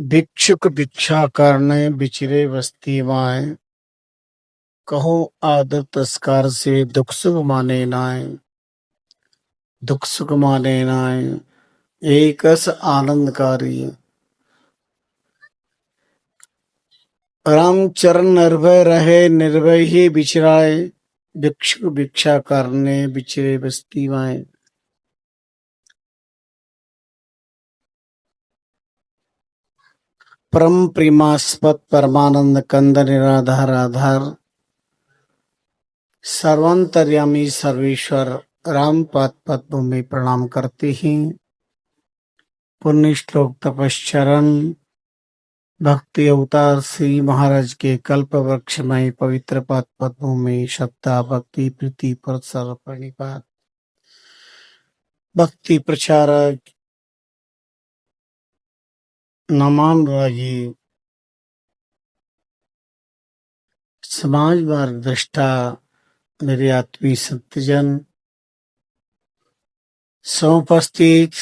भिक्षुक भिक्षा करने बिचरे बस्ती माए। कहो आदर तस्कार से दुख सुख माने नाय। दुख सुख माने नाय। एकस आनंदकारी। राम चरण निर्भय रहे निर्भय ही बिचराए। भिक्षुक भिक्षा करने बिचरे बस्ती माए। परम प्रेमास्पद परमानंद कंद निराधार आधार। सर्वांतर्यामी सर्वेश्वर राम पाद पद्म में प्रणाम करते हैं। पुण्य श्लोक तपश्चरण भक्ति अवतार श्री महाराज के कल्प वृक्ष में पवित्र पाद पद्मों में श्रद्धा भक्ति प्रीति पर प्रणिपात भक्ति प्रचारक नमान राजी समाज मार्गदृष्टा मेरे आत्मीय सत्यजन समुपस्थित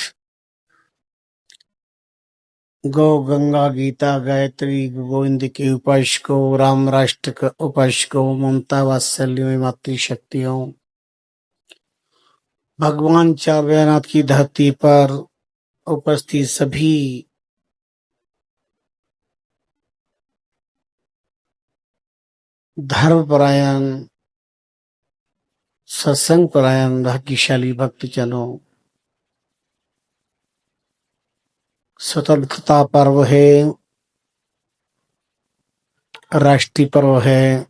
गौ गंगा गीता गायत्री गोविंद के उपासकों राम राष्ट्र के उपासकों ममता वात्सल्य में मातृशक्तियों भगवान चारनाथ की धरती पर उपस्थित सभी धर्मपरायण सत्संग परायण भाग्यशाली भक्तजनों, स्वतंत्रता पर्व है, राष्ट्रीय पर्व है।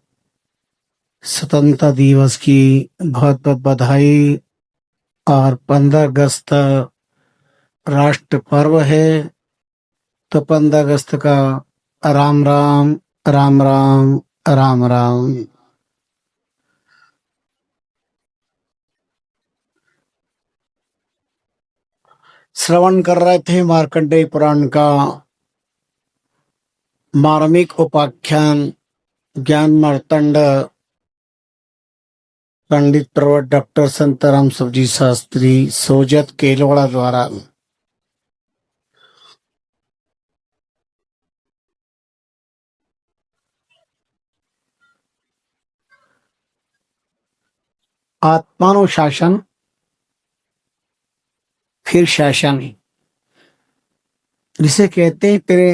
स्वतंत्रता दिवस की बहुत बहुत बधाई। और 15 अगस्त राष्ट्र पर्व है, तो 15 अगस्त का राम राम राम राम राम राम। श्रवण कर रहे थे मार्कंडेय पुराण का मार्मिक उपाख्यान ज्ञान मार्तंड पंडित प्रवट डॉक्टर संतराम सुखजी शास्त्री सोजत केलवाड़ा द्वारा। आत्मानुशासन फिर शासन, जिसे कहते हैं तेरे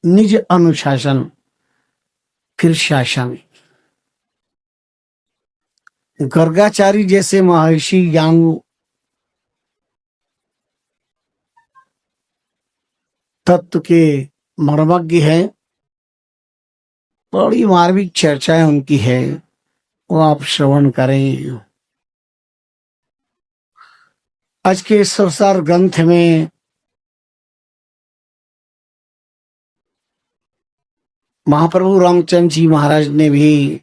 निज अनुशासन फिर शासन। गर्गाचारी जैसे महर्षि ज्ञान तत्व के मर्मज्ञ है, बड़ी मार्मिक चर्चाएं उनकी है, वो आप श्रवण करें। आज के संसार ग्रंथ में महाप्रभु रामचंद्र जी महाराज ने भी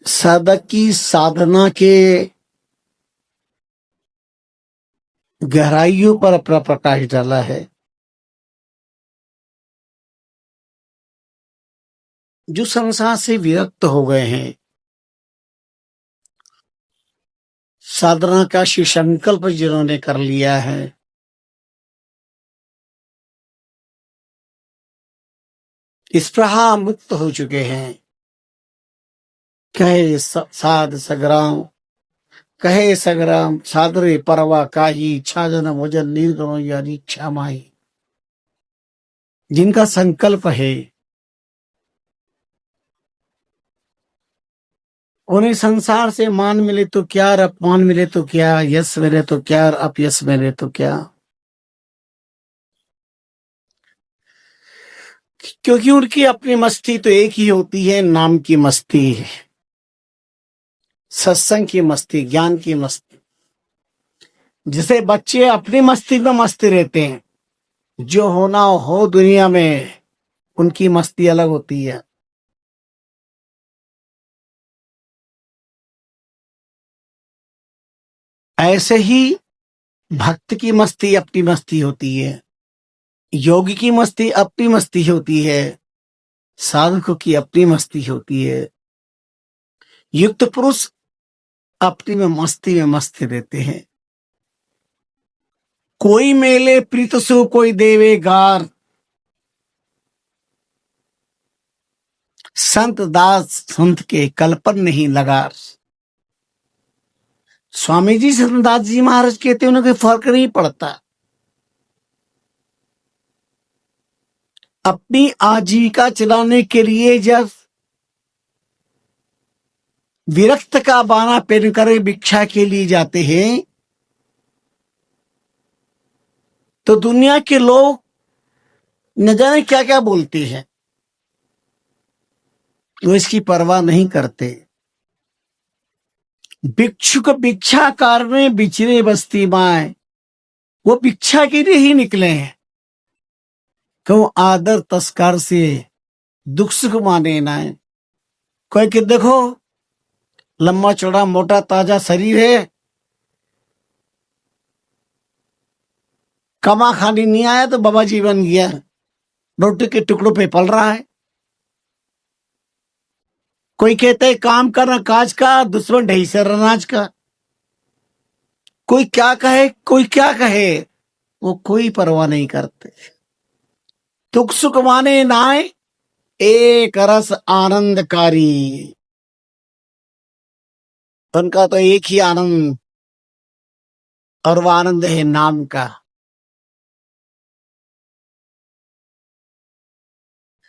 साधक की साधना के गहराइयों पर अपना प्रकाश डाला है। जो संसार से विरक्त हो गए हैं, साधना का संकल्प जिन्होंने कर लिया है, इस प्रहा मुक्त हो चुके हैं। कहे साध सग्राम कहे सग्राम सादरे परवा काही छाजन मुजन निर्गुण यानी इच्छा माही। जिनका संकल्प है उन्हें संसार से मान मिले तो क्या और अपमान मिले तो क्या, यश मिले तो क्या और अपयश मिले तो क्या, क्योंकि उनकी अपनी मस्ती तो एक ही होती है, नाम की मस्ती, सत्संग की मस्ती, ज्ञान की मस्ती। जिसे बच्चे अपनी मस्ती में मस्त रहते हैं, जो होना हो दुनिया में उनकी मस्ती अलग होती है। ऐसे ही भक्त की मस्ती अपनी मस्ती होती है, योगी की मस्ती अपनी मस्ती होती है, साधकों की अपनी मस्ती होती है। युक्त पुरुष अपनी में मस्ती रहते हैं। कोई मेले प्रीत सु कोई देवे गार, संत दास संत के कल्पन नहीं लगार। स्वामी जी संतदास जी महाराज कहते हैं उन्हें फर्क नहीं पड़ता। अपनी आजीविका चलाने के लिए जब विरक्त का बाना पहनकर भिक्षा के लिए जाते हैं तो दुनिया के लोग न जाने क्या क्या बोलते हैं, वो इसकी परवाह नहीं करते। भिक्षुक भिक्षाकार में बिछड़े बस्ती माए, वो भिक्षा के लिए ही निकले हैं। क्यों आदर तस्कार से दुख सुख माने ना है। कोई कि देखो लंबा चौड़ा मोटा ताजा शरीर है, कमा खाने नहीं आया तो बाबा जी बन गया, रोटी के टुकड़ों पे पल रहा है। कोई कहते है काम करना काज का, दुश्मन ढही सर अनाज का। कोई क्या कहे कोई क्या कहे, वो कोई परवाह नहीं करते। दुख सुख माने नाय एक रस आनंदकारी, उनका तो एक ही आनंद और वो आनंद है नाम का।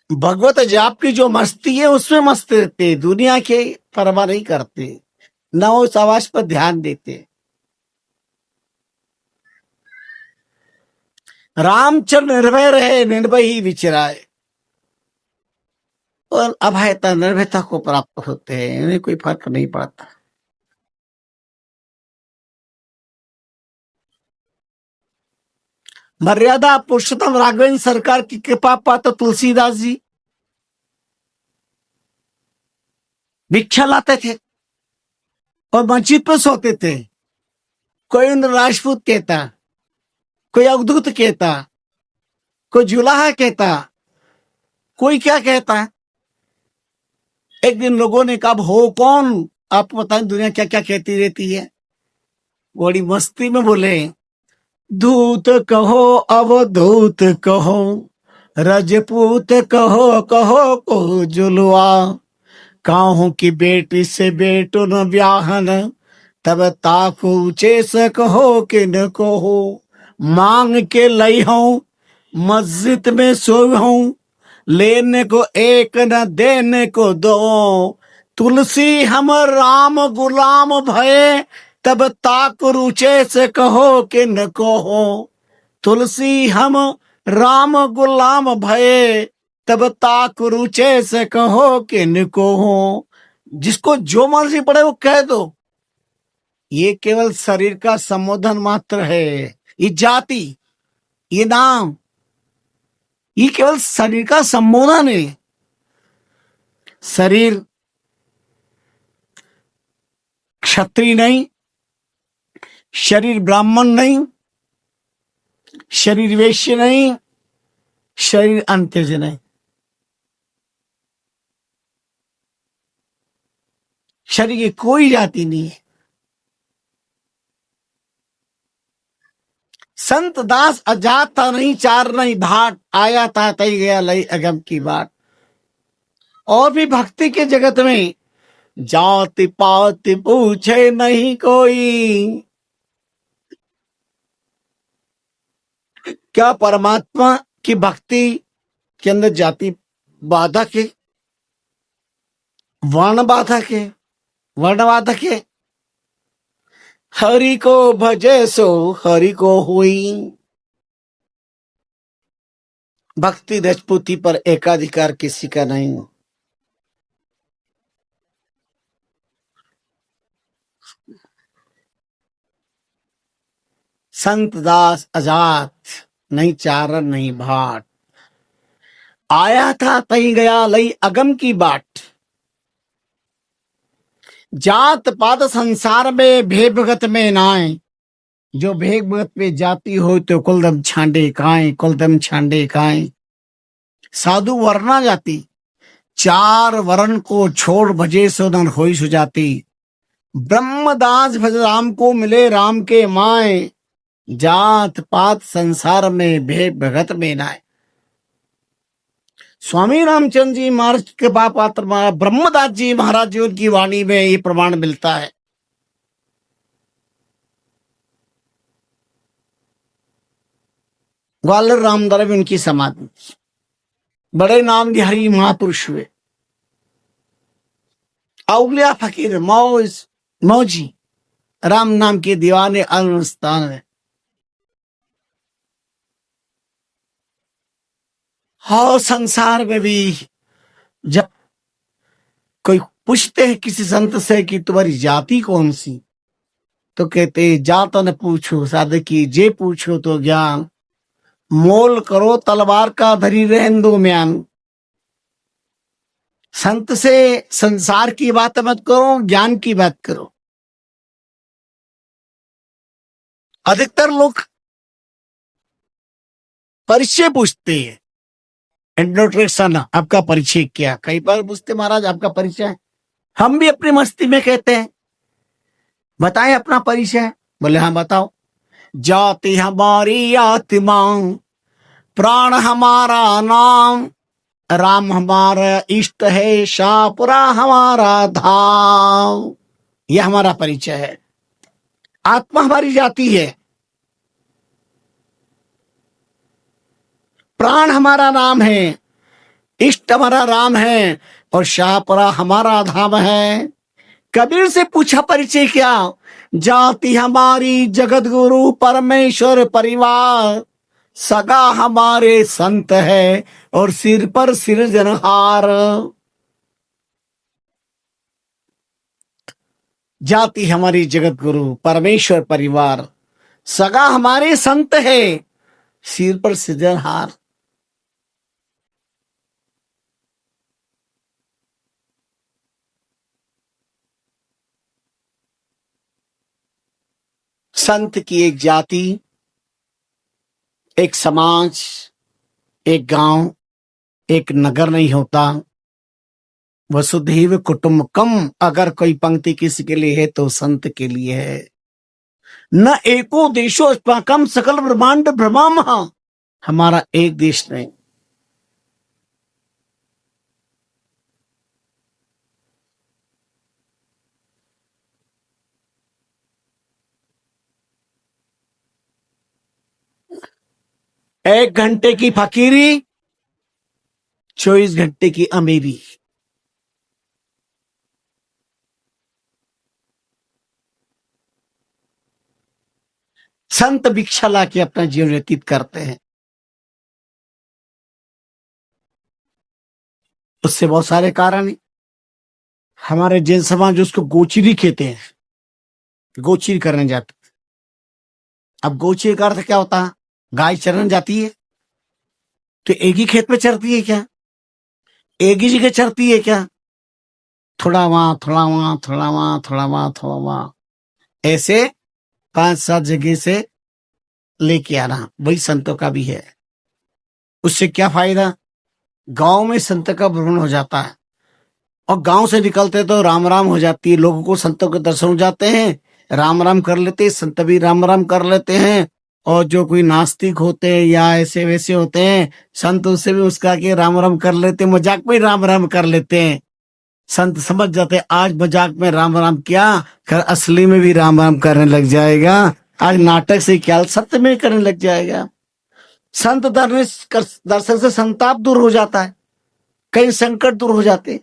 भगवत जाप की जो मस्ती है उसमें मस्त रहते, दुनिया के परवाह नहीं करते, न उस आवाज पर ध्यान देते। रामचंद्र निर्भय रहे निर्भय ही विचराए, और अभयता निर्भयता को प्राप्त होते हैं, इन्हें कोई फर्क नहीं पड़ता। मर्यादा पुरुषोत्तम राघवेंद्र सरकार की कृपा पात्र तुलसीदास जी भिक्षा लाते थे और मस्जिद पर सोते थे। कोई उन्हें राजपूत कहता, कोई अवधूत कहता, कोई जुलाहा कहता, कोई क्या कहता। एक दिन लोगों ने कहा हो कौन, आप बताएं दुनिया क्या क्या कहती रहती है। बड़ी मस्ती में बोले दूत कहो अवधूत कहो, रजपूत कहो कहो को जुलवा, काहू की बेटी से बेटो न ब्याहन, तब ताक ऊंचे से कहो कि न कहो, मांग के लई हूं मस्जिद में सोई हूं, लेने को एक न देने को दो, तुलसी हम राम गुलाम भये, तब ताक रुचे से कहो कि न कहो, तुलसी हम राम गुलाम भये, तब ताक रुचे से कहो कि न कहो। जिसको जो मर्जी पड़े वो कह दो, ये केवल शरीर का संबोधन मात्र है। ये जाति, ये नाम, ये केवल शरीर का संबोधन है। शरीर क्षत्रिय नहीं, शरीर ब्राह्मण नहीं, शरीर वैश्य नहीं, शरीर अंत्यज नहीं। शरीर की कोई जाति नहीं है। संत दास अजात था नहीं चार नहीं भाट, आया था तई गया लई अगम की बात। और भी भक्ति के जगत में जाति पाति पूछे नहीं कोई, क्या परमात्मा की भक्ति के अंदर जाति बाधक है, वर्ण बाधक है, वर्ण बाधक है। हरि को भजे सो हरि को हुई, भक्ति रजपूती पर एकाधिकार किसी का नहीं। संत दास आजाद नहीं चारण नहीं भाट, आया था तई गया लई अगम की बाट। जात पात संसार में भेद भगत में नाए, जो भेद भगत में जाती हो तो कुलदम छांडे खाए, कुलदम छांडे खाए। साधु वर्णा जाति, चार वर्ण को छोड़ भजे सो नर होई सुजाति। ब्रह्मदास भज राम को मिले राम के माए, जात पात संसार में भेद भगत में नाय। स्वामी रामचंद्र जी महाराज के बाप ब्रह्मदास जी महाराज जी उनकी वाणी में ये प्रमाण मिलता है। ग्वालियर रामदरा में उनकी समाधि। बड़े नाम हरि महापुरुष हुए। औलिया फकीर मौजी राम नाम के दीवाने अनस्तान है। हाँ, संसार में भी जब कोई पूछते हैं किसी संत से कि तुम्हारी जाति कौन सी, तो कहते जात न पूछो साधकी, जे पूछो तो ज्ञान, मोल करो तलवार का धरी रहन दो म्यान। संत से संसार की बात मत करो, ज्ञान की बात करो। अधिकतर लोग परिचय पूछते हैं, इंट्रोडक्शन, आपका परिचय क्या। कई बार पूछते महाराज आपका परिचय। हम भी अपनी मस्ती में कहते हैं बताएं अपना परिचय। बोले हाँ बताओ। जाति हमारी आत्मा, प्राण हमारा नाम, राम हमारा इष्ट है, शाहपुरा हमारा धाम। यह हमारा परिचय है। आत्मा हमारी जाति है, प्राण हमारा नाम है, इष्ट हमारा राम है, और शाहपुरा हमारा धाम है। कबीर से पूछा परिचय क्या। जाति हमारी जगत गुरु परमेश्वर परिवार, सगा हमारे संत है, और सिर पर सिरजनहार। जाति हमारी जगत गुरु परमेश्वर परिवार, सगा हमारे संत है, सिर पर सिरजनहार। संत की एक जाति, एक समाज, एक गांव, एक नगर नहीं होता। वसुधैव कुटुंबकम अगर कोई पंक्ति किसी के लिए है तो संत के लिए है। न एको देशो अस्माकम सकल ब्रह्मांड भ्रमामः, हमारा एक देश नहीं। एक घंटे की फकीरी, 24 घंटे की अमीरी। संत भिक्षा ला के अपना जीवन व्यतीत करते हैं। उससे बहुत सारे कारण हैं। हमारे जैन समाज उसको गोचिरी कहते हैं, गोचिरी करने जाते। अब गोचिरी का अर्थ क्या होता है। गाय चरने जाती है तो एक ही खेत में चरती है क्या, एक ही जगह चरती है क्या। थोड़ा वहां थोड़ा वहां थोड़ा वहां थोड़ा वहां थोड़ा वहां, ऐसे 5-7 जगह से लेके आना, वही संतों का भी है। उससे क्या फायदा। गांव में संत का भ्रमण हो जाता है, और गांव से निकलते तो राम राम हो जाती है। लोगों को संतों के दर्शन हो जाते हैं, राम राम कर लेते हैं, संत भी राम राम कर लेते हैं। और जो कोई नास्तिक होते हैं या ऐसे वैसे होते हैं, संत उससे भी उसका के राम राम कर लेते हैं, मजाक में राम राम कर लेते हैं। संत समझ जाते हैं आज मजाक में राम राम किया, कर असली में भी राम राम करने लग जाएगा। आज नाटक से क्या सत्य में करने लग जाएगा। संत दर्शन से संताप दूर हो जाता है, कई संकट दूर हो जाते हैं।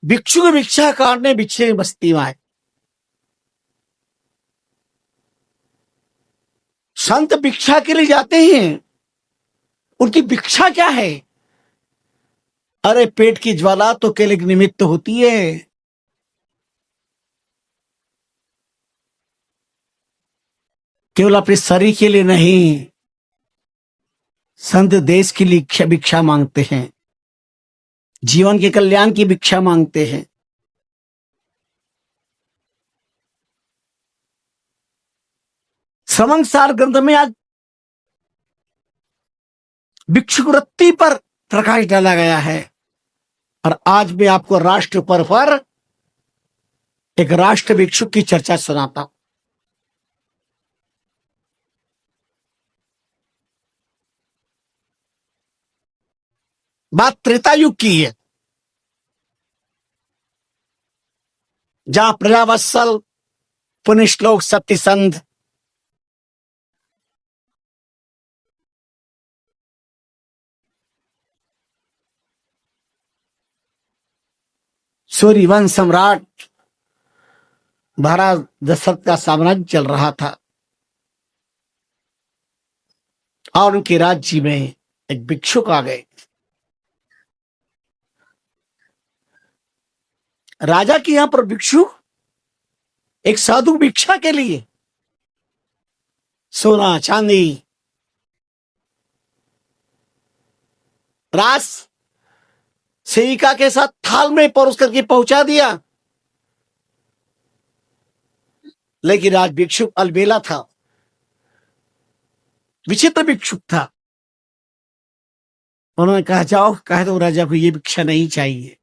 भिक्षु की भिक्षा काटने भिक्षे की बस्ती में आए। संत भिक्षा के लिए जाते हैं, उनकी भिक्षा क्या है। अरे पेट की ज्वाला तो केवल एक निमित्त होती है। केवल अपने शरीर के लिए नहीं, संत देश के लिए भिक्षा मांगते हैं, जीवन के कल्याण की भिक्षा मांगते हैं। श्रवणसार ग्रंथ में आज भिक्षुवृत्ति पर प्रकाश डाला गया है। और आज मैं आपको राष्ट्र पर्व पर एक राष्ट्र भिक्षुक की चर्चा सुनाता हूं। बात त्रेता युग की है, जहां प्रजावत्सल पुण्यश्लोक सत्यसंध सूर्यवंश सम्राट महाराज दशरथ का साम्राज्य चल रहा था और उनके राज्य में एक भिक्षुक आ गए। राजा के यहां पर भिक्षुक एक साधु भिक्षा के लिए सोना चांदी रास सेविका के साथ थाल में परोस करके पहुंचा दिया, लेकिन आज भिक्षुक अलबेला था, विचित्र भिक्षुक था। उन्होंने कहा जाओ कह दो राजा को ये भिक्षा नहीं चाहिए।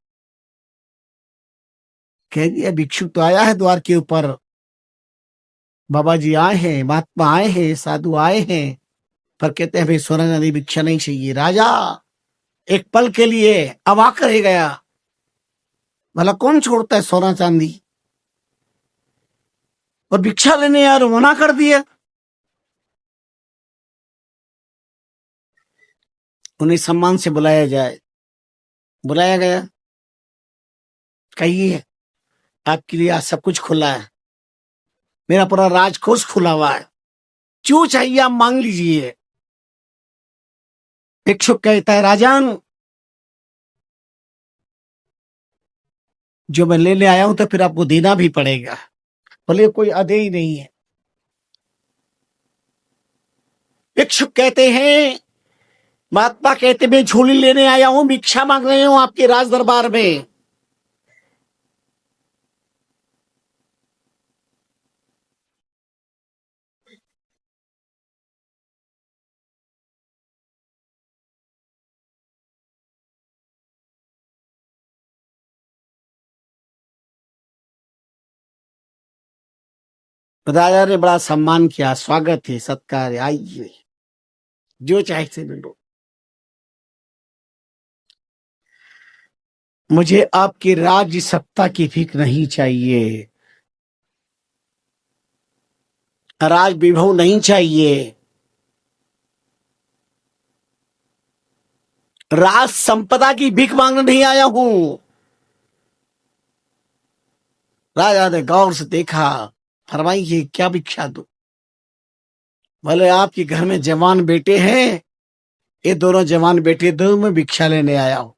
कह दिया भिक्षुक तो आया है द्वार के ऊपर, बाबा जी आए हैं, महात्मा आए हैं, साधु आए हैं, पर कहते हैं भाई सोना चांदी भिक्षा नहीं चाहिए। राजा एक पल के लिए अवाक रह गया, भला कौन छोड़ता है सोना चांदी, और भिक्षा लेने यार मना कर दिया। उन्हें सम्मान से बुलाया जाए, बुलाया गया। कहिए आपके लिए आज सब कुछ खुला है, मेरा पूरा राजकोष खुला हुआ है, जो चाहिए आप मांग लीजिए। भिक्षुक कहता है राजन, जो मैं लेने आया हूं तो फिर आपको देना भी पड़ेगा, बोले कोई अदे ही नहीं है। भिक्षुक कहते हैं, महात्मा कहते मैं झोली लेने आया हूं, भिक्षा मांग रहे हूं आपके राज दरबार में। राजा ने बड़ा सम्मान किया, स्वागत है, सत्कार है, आइए जो चाहे से मिलो। मुझे आपकी राज्य सत्ता की फिक्र नहीं चाहिए, राज विभव नहीं चाहिए, राज संपदा की भीख मांगने नहीं आया हूं। राजा ने गौर से देखा, फरमाइए क्या भिक्षा दो। बोले आपके घर में जवान बेटे हैं, ये दोनों जवान बेटे दो, मैं भिक्षा लेने आया हूं।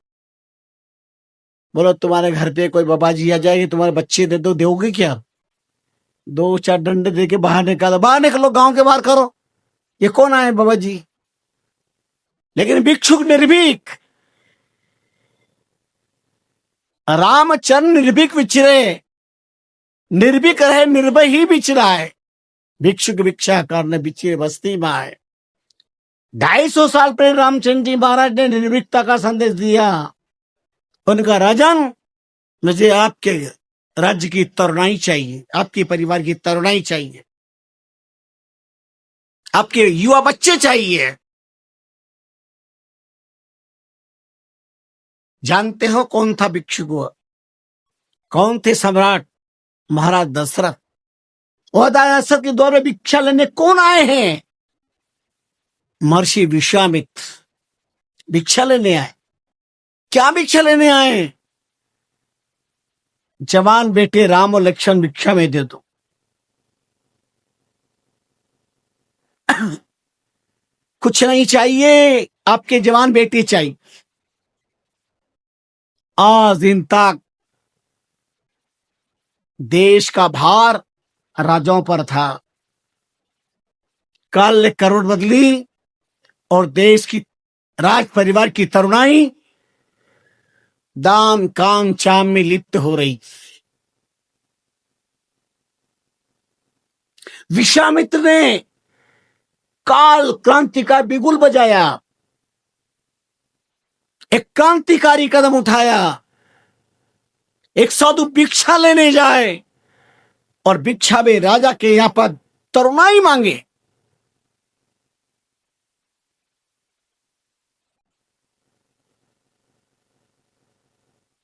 बोलो तुम्हारे घर पे कोई बाबा जी आ जाएगी, तुम्हारे बच्चे दे दो, दोगे क्या? दो चार डंडे दे के बाहर निकालो, बाहर निकलो, गांव के बाहर करो, ये कौन आए बाबा जी। लेकिन भिक्षुक निर्भीक, रामचंद्र निर्भीक विचरे, निर्भीक रहे, निर्भय ही बिचरा है। भिक्षुक भिक्षा करने बिचरे बस्ती में आए। 250 साल पहले रामचंद्र जी महाराज ने निर्भीकता का संदेश दिया। उनका राजन, मुझे आपके राज्य की तरुणाई चाहिए, आपके परिवार की तरुणाई चाहिए, आपके युवा बच्चे चाहिए। जानते हो कौन था भिक्षुक? कौन थे सम्राट? महाराज दशरथ। और दशरथ के दौर में भिक्षा लेने कौन आए हैं? महर्षि विश्वामित्र भिक्षा लेने आए। क्या भिक्षा लेने आए? जवान बेटे राम और लक्ष्मण भिक्षा में दे दो। कुछ नहीं चाहिए, आपके जवान बेटे चाहिए। आज दिन तक देश का भार राजाओं पर था, कल करोड़ बदली और देश की राज परिवार की तरुणाई दाम काम चाम में लिप्त हो रही। विश्वामित्र ने काल क्रांति का बिगुल बजाया, एक क्रांतिकारी कदम उठाया। एक साधु भिक्षा लेने जाए, और भिक्षा में राजा के यहां पर तरुणाई मांगे।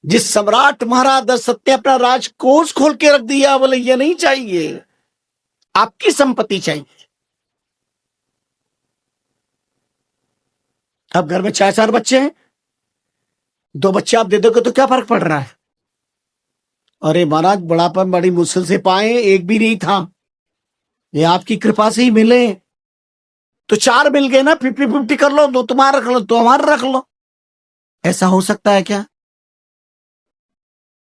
जिस सम्राट महाराज दशरथ ने अपना राजकोष खोल के रख दिया, बोले ये नहीं चाहिए, आपकी संपत्ति चाहिए। अब घर में 4-4 बच्चे हैं, 2 बच्चे आप दे दोगे तो क्या फर्क पड़ रहा है? अरे महाराज बड़ापन बड़ी मुश्किल से पाए, एक भी नहीं था, ये आपकी कृपा से ही मिले। तो 4 मिल गए ना, 50-50 कर लो, 2 तुम्हारा रख लो, 2 हमारा रख लो। ऐसा हो सकता है क्या?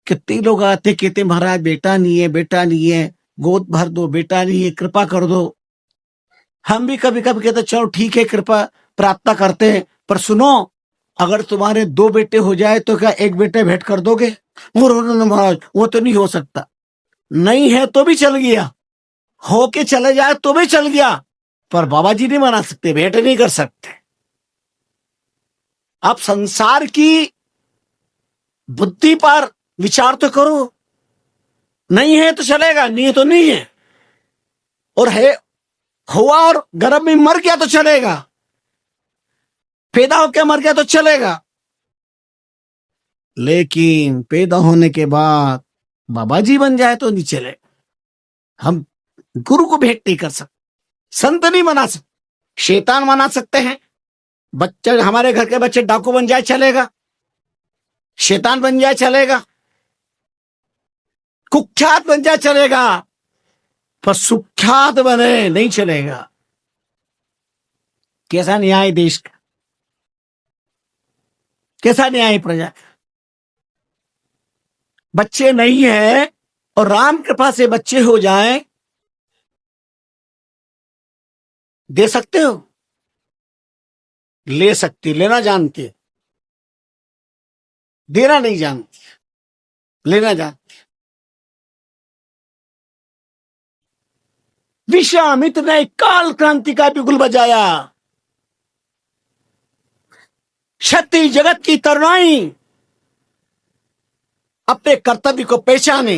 कितने लोग आते कहते महाराज बेटा नहीं है, बेटा नहीं है, गोद भर दो, बेटा नहीं है, कृपा कर दो। हम भी कभी कभी कहते चलो ठीक है, कृपा प्रार्थना करते हैं, पर सुनो, अगर तुम्हारे 2 बेटे हो जाए तो क्या 1 बेटे भेंट कर दोगे? महाराज वो तो नहीं हो सकता। नहीं है तो भी चल गया, होके चले जाए तो भी चल गया, पर बाबा जी नहीं मना सकते, भेंट नहीं कर सकते। आप संसार की बुद्धि पर विचार तो करो। नहीं है तो चलेगा, नहीं है तो नहीं है, और है हुआ और गर्भ में मर गया तो चलेगा, पैदा होकर मर गया तो चलेगा, लेकिन पैदा होने के बाद बाबा जी बन जाए तो नहीं चलेगा। हम गुरु को भेंट नहीं कर सकते, संत नहीं बना सकते, शैतान बना सकते हैं। बच्चे, हमारे घर के बच्चे डाकू बन जाए चलेगा, शैतान बन जाए चलेगा, कुख्यात बन जाए चलेगा, पर सुख्यात बने नहीं चलेगा। कैसा न्याय देश का, कैसा न्याय प्रजा का? बच्चे नहीं है और राम कृपा से बच्चे हो जाएं, दे सकते हो? ले सकती, लेना जानती, देना नहीं जानती, लेना जानती। विश्वामित्र ने काल क्रांति का बिगुल बजाया, क्षत्रिय जगत की तरुणाई अपने कर्तव्य को पहचाने।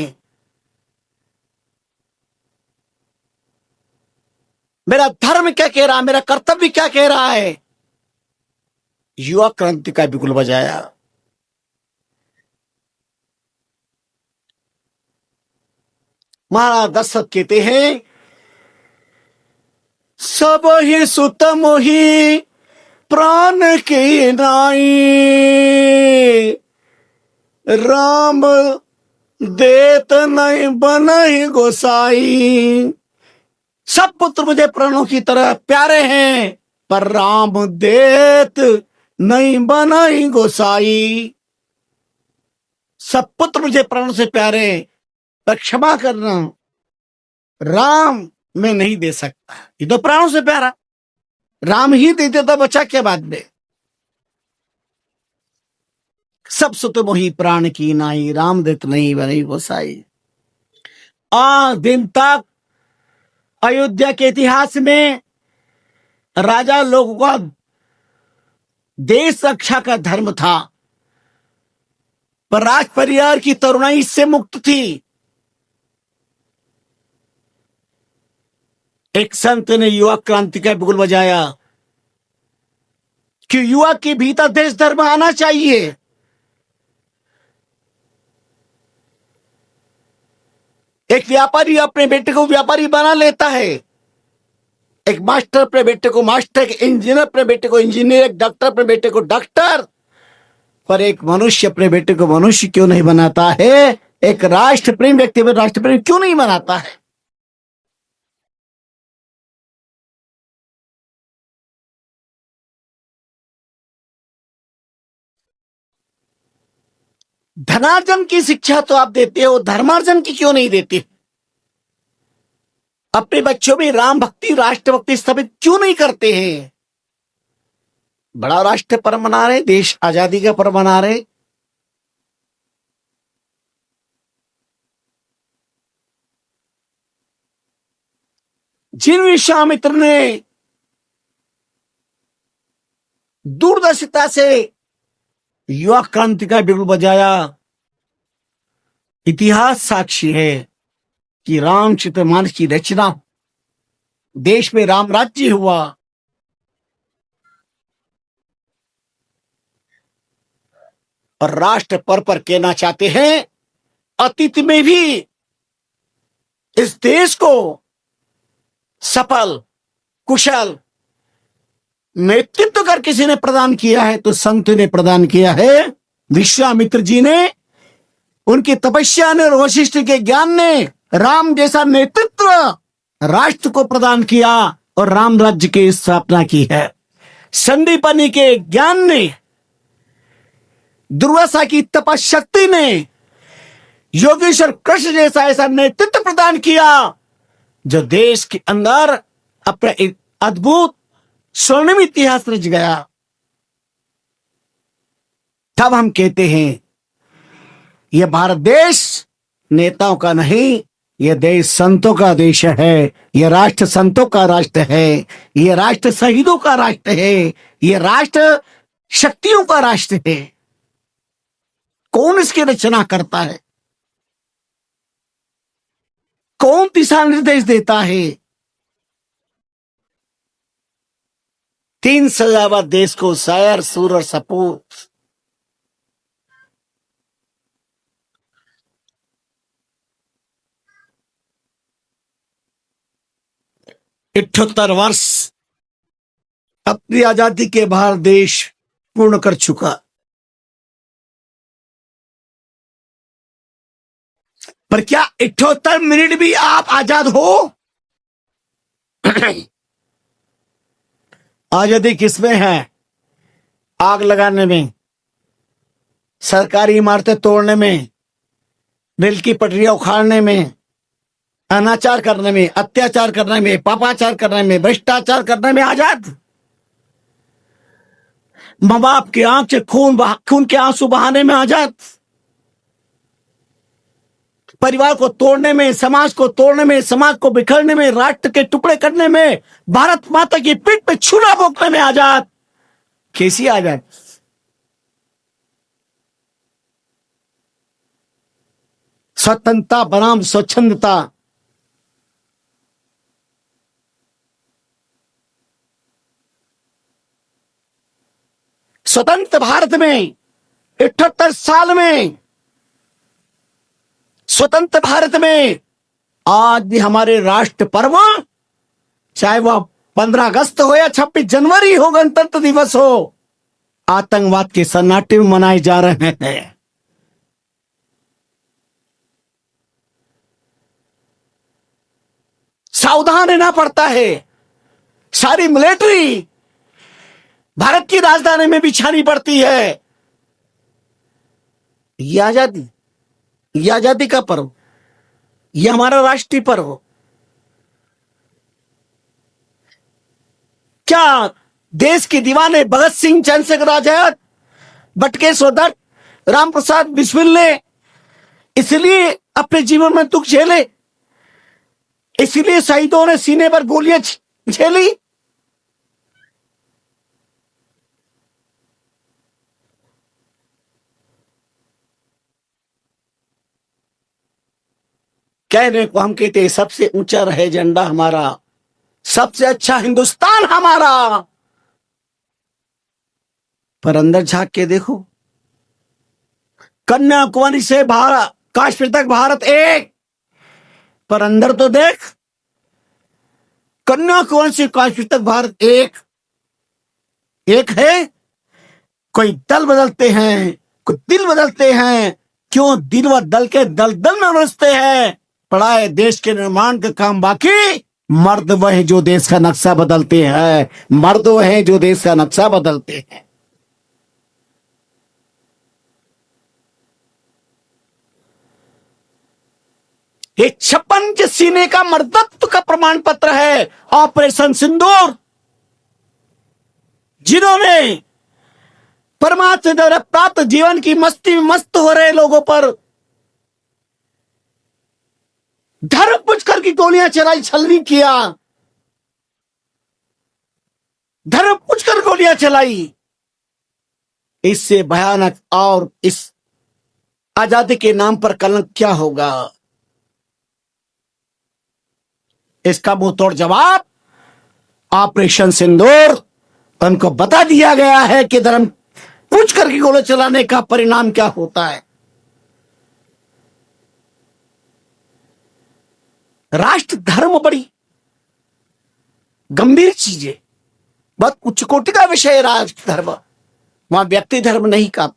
मेरा धर्म क्या कह रहा है, मेरा कर्तव्य क्या कह रहा है, युवा क्रांति का बिगुल बजाया। महाराज दशरथ कहते हैं, सब ही सुत मोही प्राण की नाई, राम देत नहीं बनहि गोसाई। सब पुत्र मुझे प्राणों की तरह प्यारे हैं, पर राम देत नहीं बनहि गोसाई। सब पुत्र मुझे प्राणों से प्यारे, पर क्षमा करना, राम मैं नहीं दे सकता। ये तो प्राणों से प्यारा, राम ही दे देता, बचा क्या बाद में? सब सुत मोही प्राण की नाई, राम देत नहीं बनी गोसाई। दिन तक अयोध्या के इतिहास में राजा लोगों का देश रक्षा का धर्म था, पर राज परिवार की तरुणाई इससे मुक्त थी। एक संत ने युवा क्रांति का बिगुल बजाया कि युवा के भीतर देश धर्म आना चाहिए। एक व्यापारी अपने बेटे को व्यापारी बना लेता है, एक मास्टर अपने बेटे को मास्टर, एक इंजीनियर अपने बेटे को इंजीनियर, एक डॉक्टर अपने बेटे को डॉक्टर, पर एक मनुष्य अपने बेटे को मनुष्य क्यों नहीं बनाता है? एक राष्ट्रप्रेम व्यक्ति में राष्ट्रप्रेम क्यों नहीं बनाता है? धनार्जन की शिक्षा तो आप देते हो, धर्मार्जन की क्यों नहीं देते? अपने बच्चों में राम भक्ति, राष्ट्रभक्ति स्थापित क्यों नहीं करते हैं? बड़ा राष्ट्र पर्व मना रहे, देश आजादी का पर्व मना रहे, जिन विश्वामित्र ने दूरदर्शिता से युवा क्रांति का बिगुल बजाया, इतिहास साक्षी है कि रामचरितमानस की रचना, देश में राम राज्य हुआ। और राष्ट्र पर कहना चाहते हैं, अतीत में भी इस देश को सफल कुशल नेतृत्व कर किसी ने प्रदान किया है तो संत ने प्रदान किया है। विश्वामित्र जी ने, उनकी तपस्या ने और वशिष्ठ के ज्ञान ने राम जैसा नेतृत्व राष्ट्र को प्रदान किया और राम राज्य की स्थापना की है। संदीपनी के ज्ञान ने, दुर्वासा की तपशक्ति ने योगेश्वर कृष्ण जैसा ऐसा नेतृत्व प्रदान किया जो देश के अंदर अपना एक अद्भुत स्वर्णिम इतिहास रच गया। तब हम कहते हैं यह भारत देश नेताओं का नहीं, यह देश संतों का देश है, यह राष्ट्र संतों का राष्ट्र है, यह राष्ट्र शहीदों का राष्ट्र है, यह राष्ट्र शक्तियों का राष्ट्र है। कौन इसकी रचना करता है? कौन दिशा निर्देश देता है? 3 सजावट देश को शायर सूर और सपूत। इठहत्तर वर्ष अपनी आजादी के भारत देश पूर्ण कर चुका। पर क्या 78 मिनट भी आप आजाद हो? आजादी किसमें है? आग लगाने में, सरकारी इमारतें तोड़ने में, रेल की पटरियां उखाड़ने में, अनाचार करने में, अत्याचार करने में, पापाचार करने में, भ्रष्टाचार करने में आजाद। मां बाप की आंख से खून के आंसू बहाने में आजाद। परिवार को तोड़ने में, समाज को तोड़ने में, समाज को बिखरने में, राष्ट्र के टुकड़े करने में, भारत माता की पीठ पे छुरा भोंकने में आजाद। कैसी आजाद? स्वतंत्रता बनाम स्वच्छंदता। स्वतंत्र भारत में 78 साल में, स्वतंत्र भारत में आज भी हमारे राष्ट्र पर्व, चाहे वह 15 अगस्त हो या 26 जनवरी हो, गणतंत्र दिवस हो, आतंकवाद के सन्नाटे में मनाए जा रहे हैं। सावधान रहना पड़ता है। सारी मिलिट्री भारत की राजधानी में बिछानी पड़ती है। यह आजादी, यह आजादी का पर्व, यह हमारा राष्ट्रीय पर्व। क्या देश के दीवाने भगत सिंह, चंद्रशेखर आजाद, बटुकेश्वर दत्त, राम प्रसाद बिस्मिल ने इसलिए अपने जीवन में दुख झेले? इसलिए शहीदों ने सीने पर गोलियां झेली? कहने को हम कहते हैं सबसे ऊंचा रहे झंडा हमारा, सबसे अच्छा हिंदुस्तान हमारा। पर अंदर झांक के देखो, कन्याकुमारी से भारत, कश्मीर तक भारत एक। पर अंदर तो देख, कन्याकुमारी से कश्मीर तक भारत एक एक है। कोई दल बदलते हैं, कोई दिल बदलते हैं। क्यों दिल व दल के दल दल में उलझते हैं? पड़ा है देश के निर्माण का काम बाकी। मर्द वह है जो देश का नक्शा बदलते हैं, मर्द वह है जो देश का नक्शा बदलते हैं। ये 56 सीने का मर्दत्व का प्रमाण पत्र है ऑपरेशन सिंदूर। जिन्होंने परमात्मा से द्वारा प्राप्त जीवन की मस्ती में मस्त हो रहे लोगों पर धर्म पूछकर की गोलियां चलाई, छलनी किया, धर्म पूछकर गोलियां चलाई। इससे भयानक और इस आजादी के नाम पर कलंक क्या होगा? इसका मुंह तोड़ जवाब ऑपरेशन सिंदूर। उनको बता दिया गया है कि धर्म पूछ करके गोले चलाने का परिणाम क्या होता है। राष्ट्र धर्म बड़ी गंभीर चीज है, बहुत उच्च कोटि का विषय है राष्ट्र धर्म। वहां व्यक्ति धर्म नहीं काम।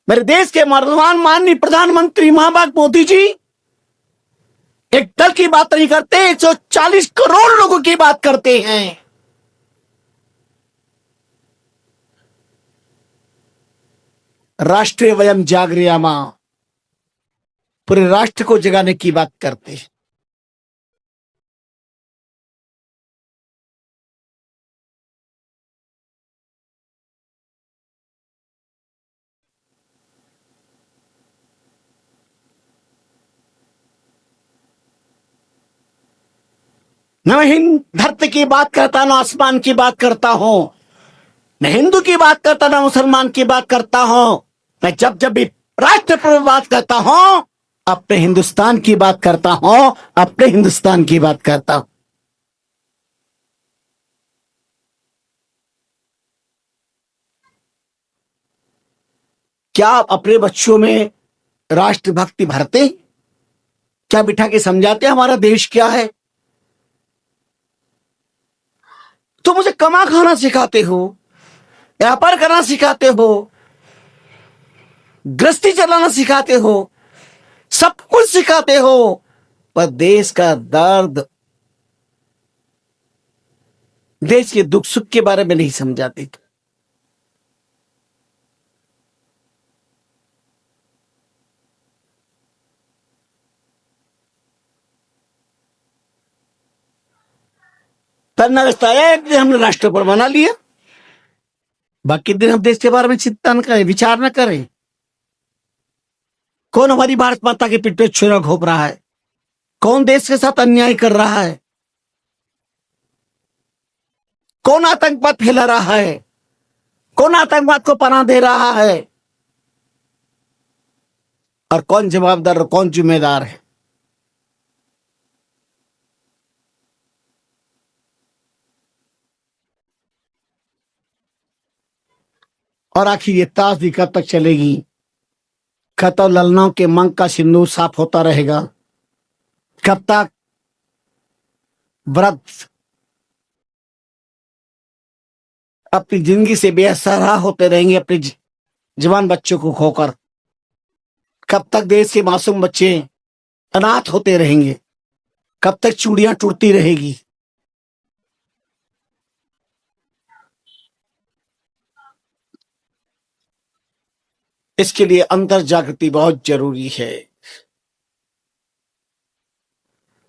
मेरे देश के मर्दवान माननीय प्रधानमंत्री महाबाग मोदी जी एक दल की बात नहीं करते, 140 करोड़ लोगों की बात करते हैं। राष्ट्रीय वयम जागृयामा, पूरे राष्ट्र को जगाने की बात करते हैं। न मैं हिंद धरती की बात करता, न आसमान की बात करता हूं, न हिंदू की बात करता, न मुसलमान की बात करता हूं। मैं जब जब भी राष्ट्र पर बात करता हूं, अपने हिंदुस्तान की बात करता हूं, अपने हिंदुस्तान की बात करता हूं। क्या आप अपने बच्चों में राष्ट्रभक्ति भरते हैं? क्या बिठा के समझाते हैं हमारा देश क्या है? तो मुझे कमा खाना सिखाते हो, व्यापार करना सिखाते हो, गृहस्थी चलाना सिखाते हो, सब कुछ सिखाते हो, पर देश का दर्द, देश के दुख सुख के बारे में नहीं समझाते। तन्ना आया एक दिन हमने राष्ट्रपति बना लिया, बाकी दिन हम देश के बारे में चिंता न करें, विचार न करें। कौन हमारी भारत माता के पीठ पे छुरा घोंप रहा है? कौन देश के साथ अन्याय कर रहा है? कौन आतंकवाद फैला रहा है? कौन आतंकवाद को पनाह दे रहा है? और कौन जवाबदार और कौन जिम्मेदार है? और आखिर ये ताजगी कब तक चलेगी? कब तक ललनाओं के मंग का सिंदूर साफ होता रहेगा? कब तक व्रत अपनी जिंदगी से बेसहारा होते रहेंगे, अपने जवान बच्चों को खोकर? कब तक देश के मासूम बच्चे अनाथ होते रहेंगे? कब तक चूड़ियां टूटती रहेगी? इसके लिए अंतर जागृति बहुत जरूरी है।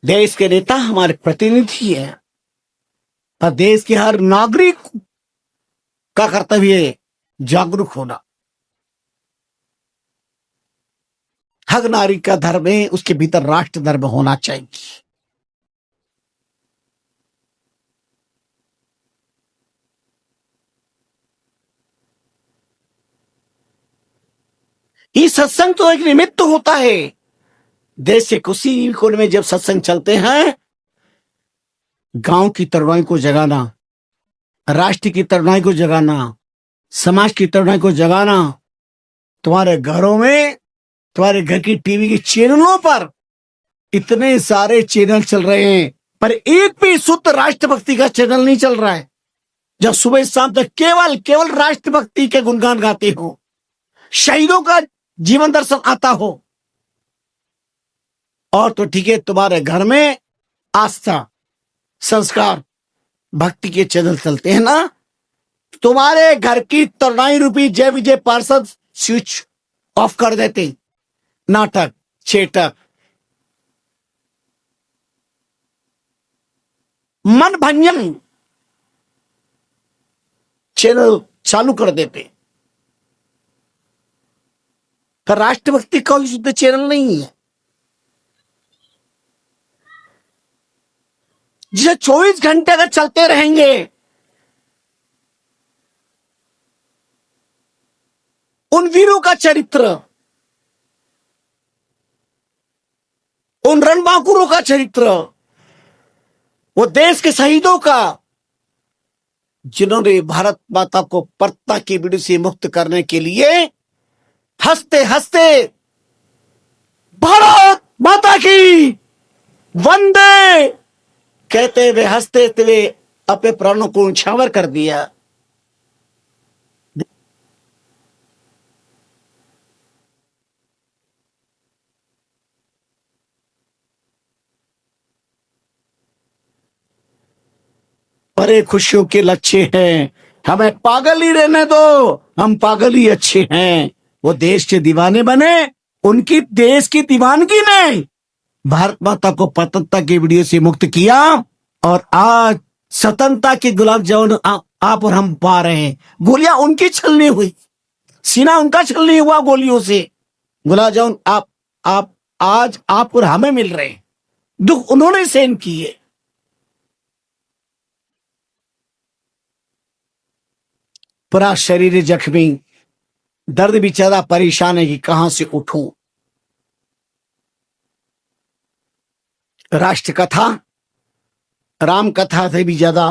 देश के नेता हमारे प्रतिनिधि हैं, पर देश के हर नागरिक का कर्तव्य है जागरूक होना। हर नागरिक का धर्म है, उसके भीतर राष्ट्र धर्म होना चाहिए। ये सत्संग तो एक निमित्त होता है। देश के किसी कोने में जब सत्संग चलते हैं, गांव की तरुणाई को जगाना, राष्ट्र की तरुणाई को जगाना, समाज की तरुणाई को जगाना। तुम्हारे घरों में, तुम्हारे घर की टीवी के चैनलों पर इतने सारे चैनल चल रहे हैं, पर एक भी शुद्ध राष्ट्रभक्ति का चैनल नहीं चल रहा है, जब सुबह शाम तक केवल केवल राष्ट्रभक्ति के गुणगान गाते हो, शहीदों का जीवन दर्शन आता हो। और तो ठीक है, तुम्हारे घर में आस्था, संस्कार, भक्ति के चैनल चलते हैं ना, तुम्हारे घर की तरुणाई रूपी जय विजय पार्षद स्विच ऑफ कर देते। नाटक, चेटक, मन भंजन चैनल चालू कर देते। पर राष्ट्रभक्ति कोई शुद्ध चैनल नहीं है, जिसे 24 घंटे अगर चलते रहेंगे, उन वीरों का चरित्र, उन रणबांकुरों का चरित्र, वो देश के शहीदों का, जिन्होंने भारत माता को परता की बीड़ी से मुक्त करने के लिए हंसते हंसते भारत माता की वंदे कहते हुए हंसते हुए अपने प्राणों को न्यौछावर कर दिया। बड़े खुशियों के लक्ष्य हैं, हमें पागल ही रहने दो, हम पागल ही अच्छे हैं। वो देश के दीवाने बने, उनकी देश की दीवानगी ने भारत माता को स्वतंत्रता की वीडियो से मुक्त किया, और आज स्वतंत्रता की गुलाब जामुन आप और हम पा रहे हैं। गोलियां उनकी छलनी हुई, सीना उनका छलनी हुआ गोलियों से, गुलाब जामुन आप आज आप और हमें मिल रहे हैं। दुख उन्होंने सहन किए। पूरा शरीर जख्मी, दर्द बेचारा परेशान है कि कहां से उठूं। राष्ट्र कथा राम कथा से भी ज्यादा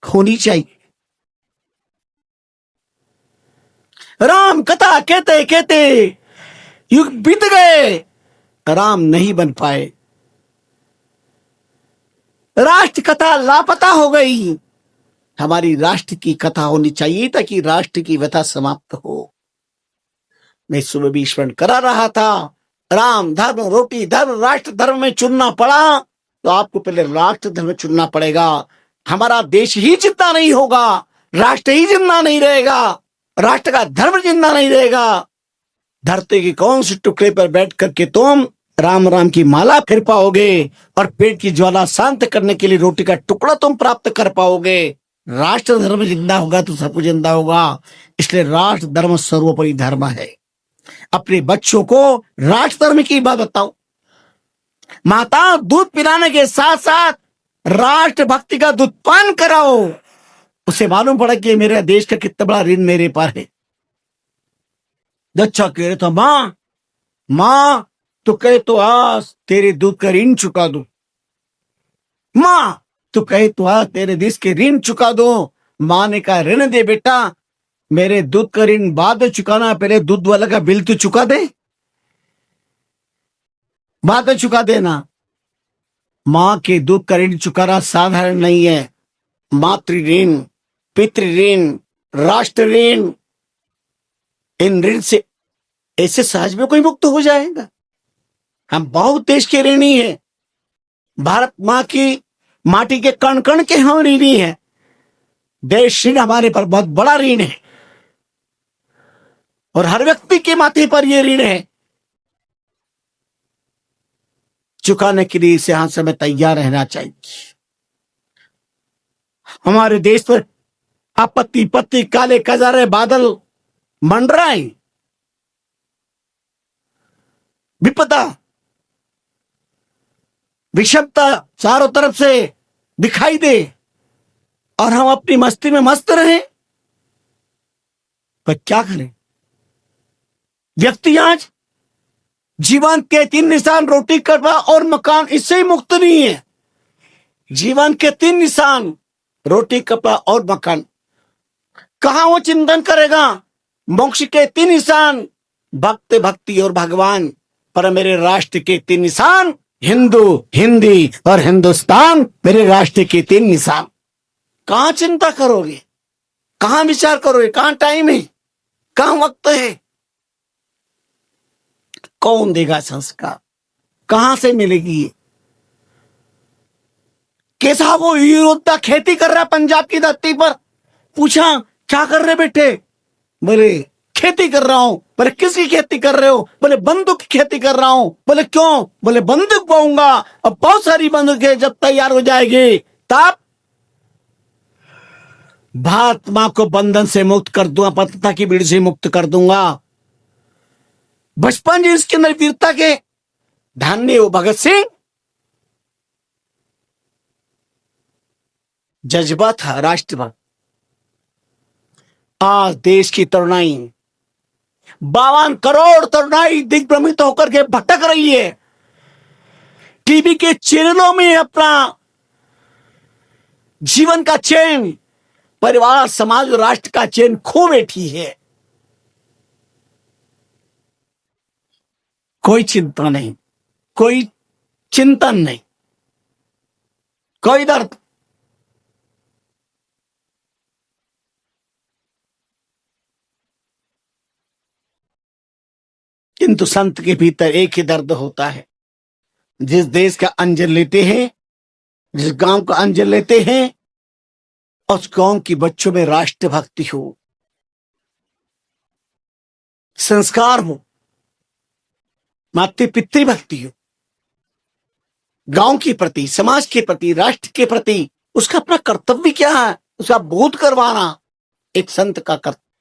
होनी चाहिए। राम कथा कहते कहते युग बीत गए, राम नहीं बन पाए, राष्ट्र कथा लापता हो गई। हमारी राष्ट्र की कथा होनी चाहिए ताकि राष्ट्र की व्यथा समाप्त हो। मैं सुबह भी स्मरण करा रहा था, राम धर्म रोटी धर्म राष्ट्र धर्म में चुनना पड़ा तो आपको पहले राष्ट्र धर्म चुनना पड़ेगा। हमारा देश ही जिंदा नहीं होगा, राष्ट्र ही जिंदा नहीं रहेगा, राष्ट्र का धर्म जिंदा नहीं रहेगा। धरती के कौन से टुकड़े पर बैठ करके तुम राम राम की माला फिर पाओगे और पेट की ज्वाला शांत करने के लिए रोटी का टुकड़ा तुम प्राप्त कर पाओगे। राष्ट्र धर्म जिंदा होगा तो सब कुछ जिंदा होगा। इसलिए राष्ट्र धर्म सर्वोपरि धर्म है। अपने बच्चों को राष्ट्र धर्म की बात बताओ। माता दूध पिलाने के साथ साथ राष्ट्र भक्ति का दूध पान कराओ। उसे मालूम पड़ा कि मेरे देश का कितना बड़ा ऋण मेरे पर है। अच्छा कह रहे तो माँ तो कहे तो आज तेरे दूध का ऋण चुका दो, माँ तो कहे तो आज तेरे देश के ऋण चुका दो। माँ ने कहा ऋण दे बेटा, मेरे दूध का ऋण बाद में चुकाना, पहले दूध वाला का बिल तो चुका दे, बाद में चुका देना। माँ के दूध का ऋण चुकाना साधारण नहीं है। मातृ ऋण, पितृ ऋण, राष्ट्र ऋण, इन ऋण से ऐसे सहज में कोई मुक्त हो जाएगा? हम बहुत देश के ऋणी हैं। भारत माँ की माटी के कण कण के हम ऋणी हैं। देश ऋण हमारे पर बहुत बड़ा ऋण है और हर व्यक्ति के माथे पर यह ऋण है। चुकाने के लिए इसे हाथ समय तैयार रहना चाहिए। हमारे देश पर आपत्ति पत्ती काले कजारे बादल मंडराए, विपदा विषमता चारों तरफ से दिखाई दे और हम अपनी मस्ती में मस्त रहें, पर क्या करें? व्यक्ति आज जीवन के 3 निशान रोटी कपड़ा और मकान, इससे ही मुक्त नहीं है। जीवन के 3 निशान रोटी कपड़ा और मकान, कहां वो चिंतन करेगा? मोक्ष के 3 निशान भक्त भक्ति और भगवान, पर मेरे राष्ट्र के 3 निशान हिंदू हिंदी और हिंदुस्तान, मेरे राष्ट्र के 3 निशान। कहां चिंता करोगे, कहां विचार करोगे, कहां टाइम है, कहां वक्त है? कौन देगा संस्कार? कहां से मिलेगी? कैसा वो योद्धा खेती कर रहा पंजाब की धरती पर, पूछा क्या कर रहे बेटे? बोले खेती कर रहा हूं। बोले किसकी खेती कर रहे हो? बोले बंदूक की खेती कर रहा हूं। बोले क्यों? बोले बंदूक पाऊंगा, अब बहुत सारी बंदूकें जब तैयार हो जाएगी तब भारत मां को बंधन से मुक्त कर दूंगा, पतिता की भीड़ से मुक्त कर दूंगा। बचपन जी इसके अंदर वीरता के धन्य हो भगत सिंह, जज्बा था राष्ट्रभक्त। आज देश की तरुणाई 52 करोड़ तरुणाई दिग्भ्रमित होकर के भटक रही है। टीवी के चैनलों में अपना जीवन का चैन, परिवार, समाज और राष्ट्र का चैन खो बैठी है। कोई चिंता नहीं, कोई चिंतन नहीं, कोई दर्द। किंतु संत के भीतर एक ही दर्द होता है। जिस देश का अंजल लेते हैं, जिस गांव का अंजल लेते हैं, उस गांव की बच्चों में राष्ट्रभक्ति हो, संस्कार हो, मातृ पितृभक्ति हो, गांव के प्रति, समाज के प्रति, राष्ट्र के प्रति उसका अपना कर्तव्य क्या है, उसका बोध करवाना एक संत का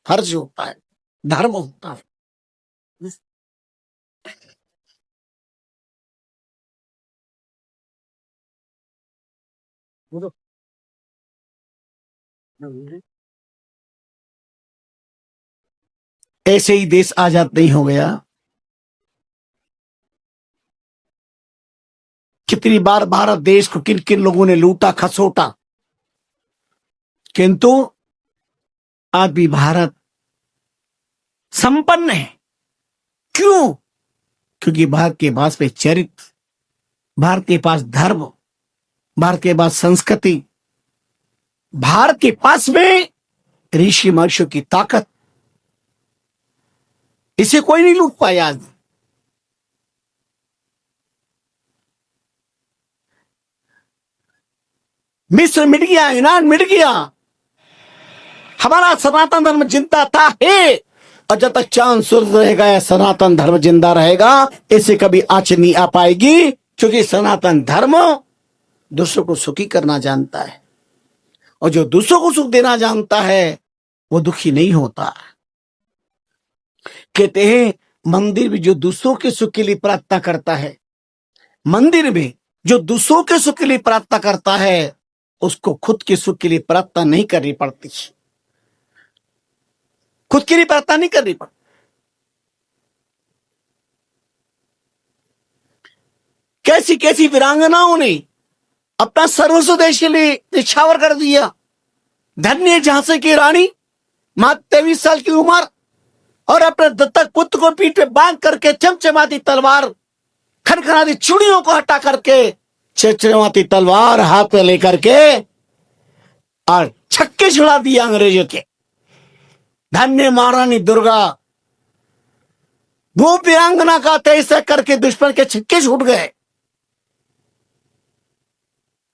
फर्ज होता है, धर्म होता है। ऐसे ही देश आजाद नहीं हो गया। कितनी बार भारत देश को किन किन लोगों ने लूटा, खसोटा, किंतु आज भी भारत संपन्न है। क्यों? क्योंकि भारत के पास में चरित्र, भारत के पास धर्म, भारत के पास संस्कृति, भारत के पास में ऋषि महर्षियों की ताकत। इसे कोई नहीं लूट पाया। आज मिस्र मिट गया, ईरान मिट गया, हमारा सनातन धर्म जिंदा था है, और जब तक चांद सूरज रहेगा सनातन धर्म जिंदा रहेगा। इसे कभी आंच नहीं आ पाएगी, क्योंकि सनातन धर्म दूसरों को सुखी करना जानता है, और जो दूसरों को सुख देना जानता है वो दुखी नहीं होता। कहते हैं मंदिर में जो दूसरों के सुख के लिए प्रार्थना करता है, मंदिर में जो दूसरों के सुख के लिए प्रार्थना करता है, उसको खुद के सुख के लिए प्रार्थना नहीं करनी पड़ती, खुद के लिए प्रार्थना नहीं करनी पड़ती। कैसी कैसी वीरांगनाओं ने अपना सर्वस्व देश के लिए निछावर कर दिया। धन्य झांसी की रानी, मात्र 23 साल की उम्र, और अपने दत्तक पुत्र को पीठ पे बांध करके चमचमाती तलवार, खनखनाती चूड़ियों को हटा करके चमचमाती तलवार हाथ में लेकर के और छक्के छुड़ा दिया अंग्रेजों के। धन्य महारानी दुर्गा, वो वीरांगना का तेज करके दुश्मन के छक्के छूट गए।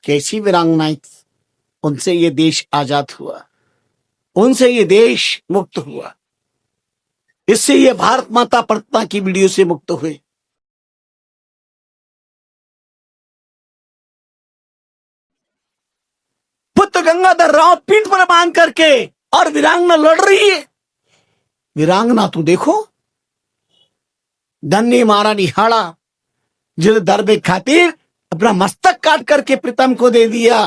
कैसी वीरांगनाएं, उनसे ये देश आजाद हुआ, उनसे ये देश मुक्त हुआ, इससे ये भारत माता प्रार्थना की वीडियो से मुक्त हुए। पुत्र गंगाधर राव पीठ पर बांध करके और वीरांगना लड़ रही है। वीरांगना तो देखो, धन्य महारानी हाड़ा, जिस धर्म खातिर अपना मस्तक काट करके प्रीतम को दे दिया।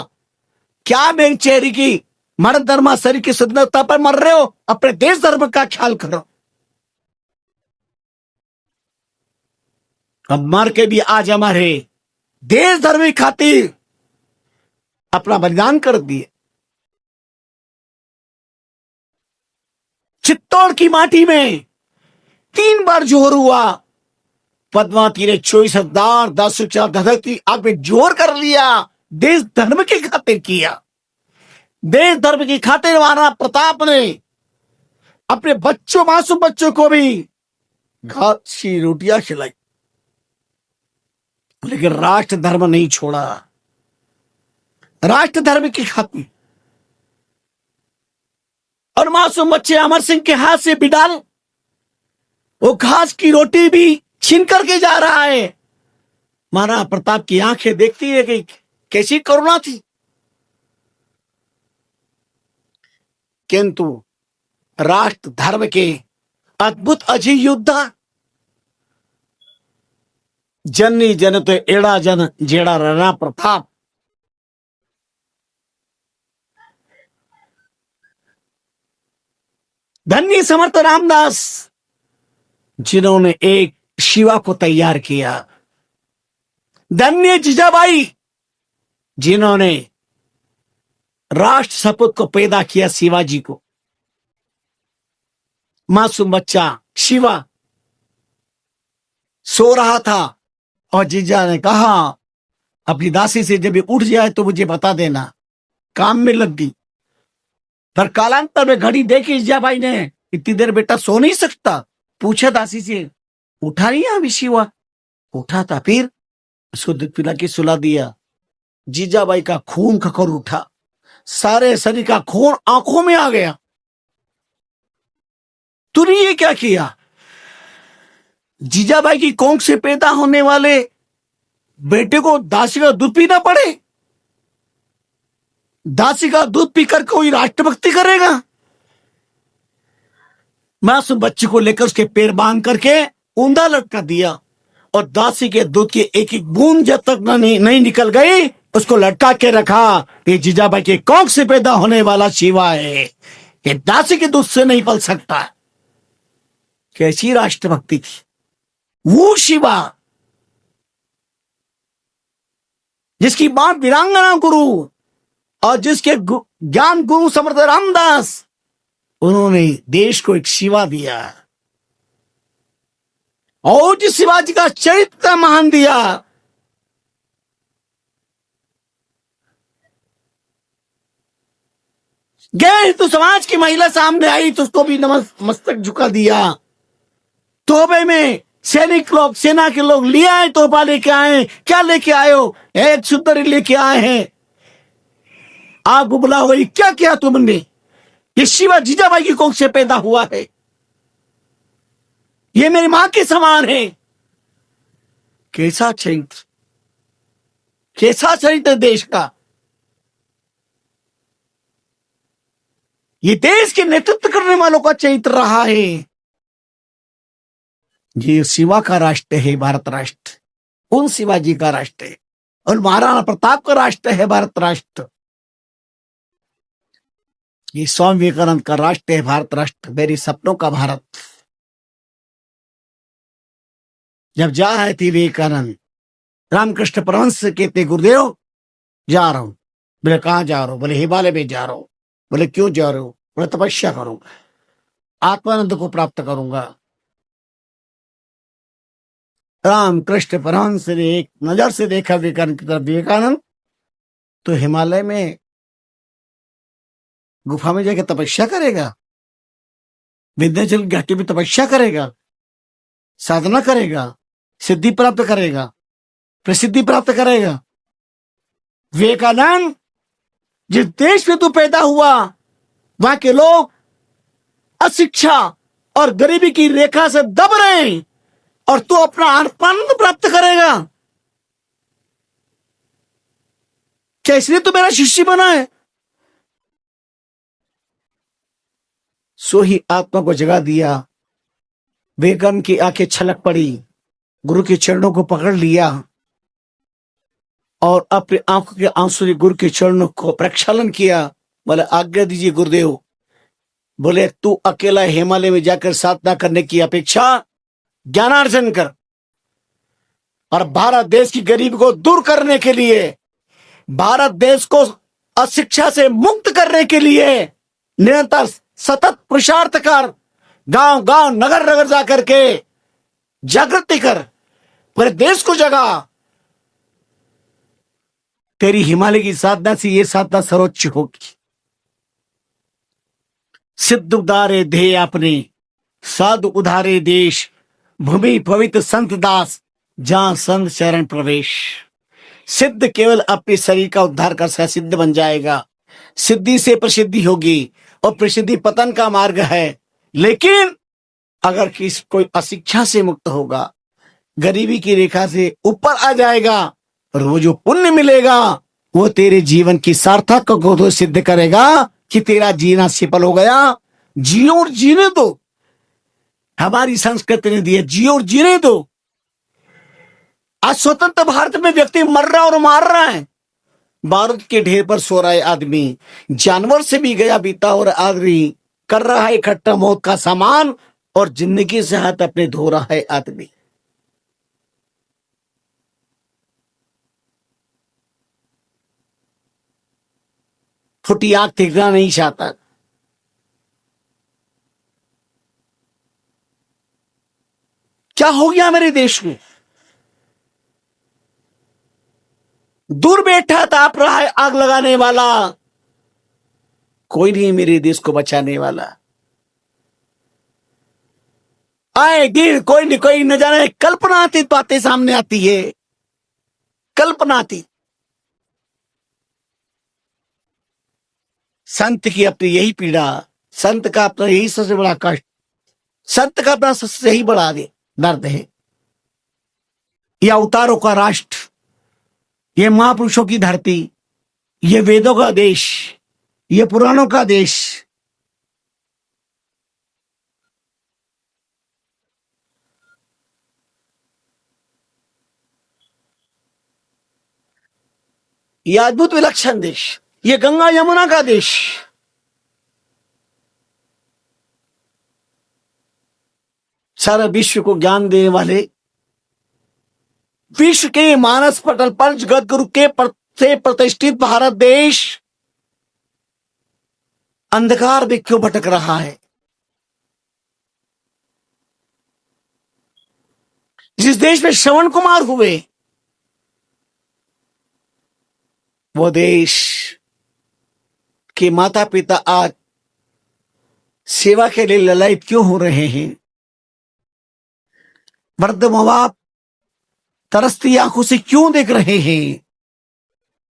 क्या बेचैरी की मर्द धर्मा शरीर की सुंदरता पर मर रहे हो, अपने देश धर्म का ख्याल करो। अब मर के भी आज हमारे देश धर्म खातिर अपना बलिदान कर दिए। चित्तौड़ की माटी में 3 बार जोर हुआ। पद्मावती ने 24,000 धधक की आग में जोर कर लिया, देश धर्म की खातिर किया। देश धर्म की खातिर महाराणा प्रताप ने अपने बच्चों, मासूम बच्चों को भी घास की रोटियां खिलाई, लेकिन राष्ट्र धर्म नहीं छोड़ा। राष्ट्र धर्म की खातिर, और मासूम बच्चे अमर सिंह के हाथ से बिडाल वो घास की रोटी भी छीन करके जा रहा है। महाराणा प्रताप की आंखें देखती है कि कैसी करुणा थी। किंतु राष्ट्र धर्म के अद्भुत अजय योद्धा, जननी जन तो एड़ा जन जेड़ा राणा प्रताप, धन्य समर्थ रामदास, जिन्होंने एक शिवा को तैयार किया। धन्य जीजाबाई जिन्होंने राष्ट्र सपूत को पैदा किया, शिवाजी को। मासूम बच्चा शिवा सो रहा था और जीजा ने कहा अपनी दासी से, जब ये उठ जाए तो मुझे बता देना। काम में लग गई। पर कालांतर में घड़ी देखी जीजाबाई ने, इतनी देर बेटा सो नहीं सकता। पूछा दासी से, उठा नहीं अभी शिवा? उठा था, फिर उसको दूध पिला के सुला दिया। जीजाबाई का खून खकर उठा, सारे शरीर का खून आंखों में आ गया। तूने ये क्या किया? जीजाबाई की कोंख से पैदा होने वाले बेटे को दासी का दूध पीना पड़े? दासी का दूध पीकर कोई राष्ट्रभक्ति करेगा? मासूम बच्चे को लेकर उसके पैर बांध करके ऊंधा लटका दिया और दासी के दूध की एक एक बूंद जब तक नहीं निकल गई, उसको लटका के रखा। ये जीजाबाई के कोंख से पैदा होने वाला शिवा है, ये दासी के दूध से नहीं पल सकता। कैसी राष्ट्रभक्ति थी वो शिवा, जिसकी मां वीरांगना गुरु और जिसके ज्ञान गुरु समर्थ रामदास, उन्होंने देश को एक शिवा दिया और जिस शिवाजी का चरित्र महान दिया। गए तो समाज की महिला सामने आई तो उसको भी मस्तक झुका दिया। तोबे में सैनिक लोग, सेना के लोग ले आए, तोहफा लेके आए। क्या लेके आए हो? एक सुंदरी लेके आए हैं। आग बुला हुई, क्या किया तुमने? ये शिवा जीजाबाई की कोख से पैदा हुआ है, ये मेरी मां के समान है। कैसा चरित्र, कैसा चरित्र देश का। ये देश के नेतृत्व करने वालों का चरित्र रहा है। ये शिवा का राष्ट्र है, भारत राष्ट्र। उन शिवाजी का राष्ट्र है और महाराणा प्रताप का राष्ट्र है, भारत राष्ट्र। ये स्वामी विवेकानंद का राष्ट्र है, भारत राष्ट्र। मेरे सपनों का भारत। जब जा रहे थे विवेकानंद, रामकृष्ण परमहंस से कहते, गुरुदेव जा रहा हूं। बोले कहां जा रहा हूं? बोले हिमालय में जा रहा हूं। बोले क्यों जा रहे हो? बोले तपस्या करूंगा, आत्मानंद को प्राप्त करूंगा। रामकृष्ण परमहंस ने एक नजर से देखा विवेकानंद की तरफ। विवेकानंद तो हिमालय में गुफा में जाकर तपस्या करेगा, विंध्याचल घाटी में तपस्या करेगा, साधना करेगा, सिद्धि प्राप्त करेगा, प्रसिद्धि प्राप्त करेगा। विवेकानंद, जिस देश में तू पैदा हुआ वहां के लोग अशिक्षा और गरीबी की रेखा से दब रहे हैं और तू अपना आनंद प्राप्त करेगा। क्या इसलिए तू मेरा शिष्य बना है? सो ही आत्मा को जगा दिया। विवेकानंद की आंखें छलक पड़ी, गुरु के चरणों को पकड़ लिया और अपने आंखों के आंसू से गुरु के चरणों को प्रक्षालन किया। बोले आज्ञा दीजिए गुरुदेव। बोले तू अकेला हिमालय में जाकर साधना करने की अपेक्षा ज्ञानार्जन कर और भारत देश की गरीबी को दूर करने के लिए, भारत देश को अशिक्षा से मुक्त करने के लिए निरंतर सतत पुरुषार्थ कर। गांव गांव, नगर नगर जाकर के जागृति कर, पूरे देश को जगा। तेरी हिमालय की साधना से ये साधना सर्वोच्च होगी। सिद्ध उदारे ध्येय अपने, साधु उधारे देश। भूमि पवित्र संत दास, जहां संत शरण प्रवेश। सिद्ध केवल अपने शरीर का उद्धार कर सिद्ध बन जाएगा। सिद्धि से प्रसिद्धि होगी और प्रसिद्धि पतन का मार्ग है। लेकिन अगर कोई अशिक्षा से मुक्त होगा, गरीबी की रेखा से ऊपर आ जाएगा और वो जो पुण्य मिलेगा वो तेरे जीवन की सार्थक को तो सिद्ध करेगा कि तेरा जीना सफल हो गया। जियो और जीने दो। हमारी संस्कृति ने दिया, जियो और जीने दो। आज स्वतंत्र भारत में व्यक्ति मर रहा और मार रहा है। बारूद के ढेर पर सो रहा है आदमी, जानवर से भी गया बीता और आदमी कर रहा है इकट्ठा मौत का सामान और जिंदगी से हाथ अपने धो रहा है आदमी। फुटी आग देखना नहीं चाहता। क्या हो गया मेरे देश में? दूर बैठा था आप रहा है आग लगाने वाला, कोई नहीं मेरे देश को बचाने वाला। आए दिन कोई न कोई न जाने कल्पनातीत बातें सामने आती है, कल्पनातीत। संत की अपनी यही पीड़ा, संत का अपना यही सबसे बड़ा कष्ट, संत का अपना सबसे यही बड़ा दर्द है। यह अवतारों का राष्ट्र, ये महापुरुषों की धरती, ये वेदों का देश, ये पुराणों का देश, ये अद्भुत विलक्षण देश, ये गंगा यमुना का देश, सारा विश्व को ज्ञान देने वाले, विश्व के मानस पटल पर जगत गुरु के से प्रतिष्ठित भारत देश अंधकार में क्यों भटक रहा है? जिस देश में श्रवण कुमार हुए, वो देश के माता पिता आज सेवा के लिए ललायत क्यों हो रहे हैं? वृद्ध माँ बाप तरसती आंखों से क्यों देख रहे हैं?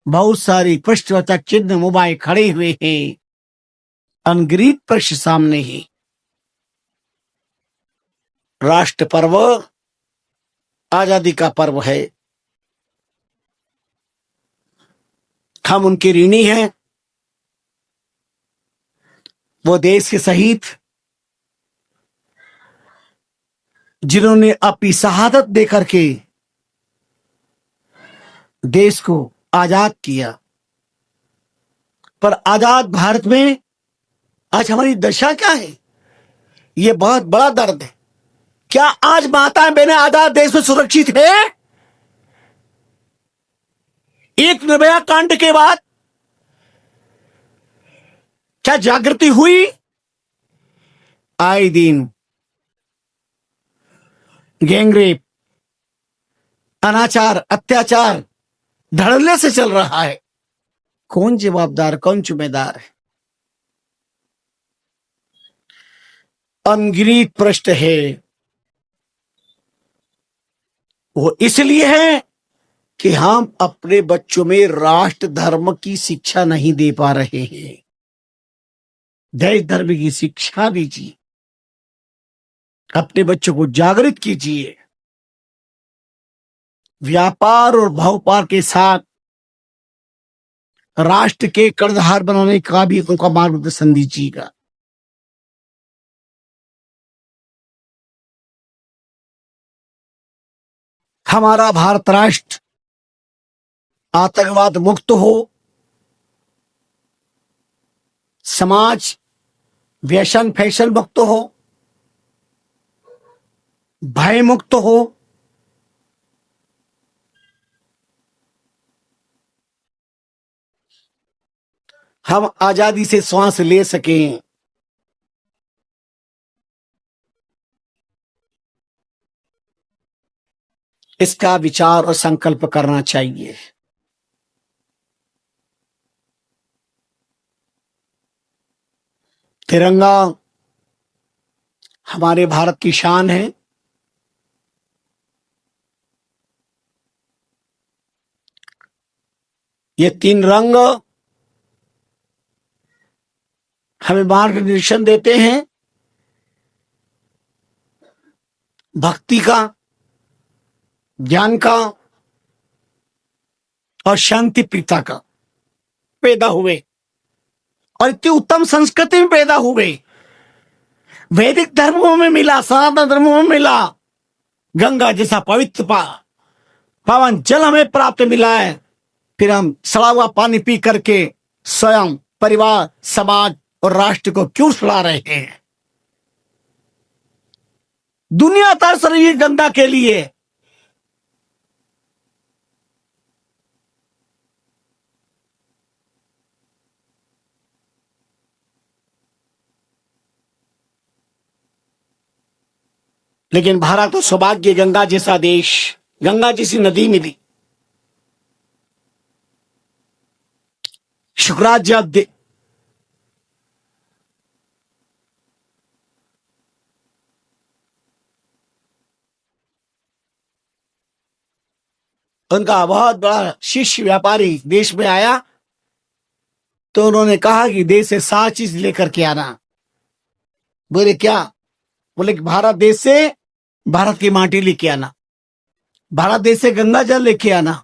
बहुत सारी प्रश्नवाचक चिन्ह मोबाइल खड़े हुए हैं, अनगिनत प्रश्न सामने ही। राष्ट्र पर्व आजादी का पर्व है, हम उनके ऋणी हैं। वो देश के शहीद जिन्होंने अपनी शहादत देकर के देश को आजाद किया, पर आजाद भारत में आज हमारी दशा क्या है? ये बहुत बड़ा दर्द है। क्या आज माताएं बहनें आजाद देश में सुरक्षित है? एक निर्भया कांड के बाद क्या जागृति हुई? आए दिन गैंगरेप, अनाचार, अत्याचार धड़ल्ले से चल रहा है। कौन जवाबदार, कौन जिम्मेदार है? अनगिनत प्रश्न है। वो इसलिए है कि हम अपने बच्चों में राष्ट्र धर्म की शिक्षा नहीं दे पा रहे हैं। देश धर्म की शिक्षा दीजिए, अपने बच्चों को जागृत कीजिए। व्यापार और भवपार के साथ राष्ट्र के कर्णधार बनाने का भी उनका मार्गदर्शन दीजिएगा। हमारा भारत राष्ट्र आतंकवाद मुक्त हो, समाज व्यसन फैशन मुक्त हो, भय मुक्त हो, हम आजादी से श्वास ले सकें। इसका विचार और संकल्प करना चाहिए। तिरंगा हमारे भारत की शान है। ये तीन रंग हमें मार्गदर्शन देते हैं, भक्ति का, ज्ञान का और शांति प्रीता का पैदा हुए, और इतनी उत्तम संस्कृति में पैदा हुए। वैदिक धर्मों में मिला, सनातन धर्मों में मिला, गंगा जैसा पवित्र पावन जल हमें प्राप्त मिला है। फिर हम सड़ा हुआ पानी पी करके स्वयं, परिवार, समाज और राष्ट्र को क्यों सड़ा रहे हैं? दुनिया तरस रही है गंगा के लिए। लेकिन भारत तो सौभाग्य, गंगा जैसा देश, गंगा जैसी नदी मिली। शुक्राज उनका बहुत बड़ा शिष्य व्यापारी देश में आया, तो उन्होंने कहा कि देश से 7 चीज लेकर के आना। बोले क्या? बोले कि भारत देश से भारत की माटी लेके आना, भारत देश से गंगा जल लेके आना,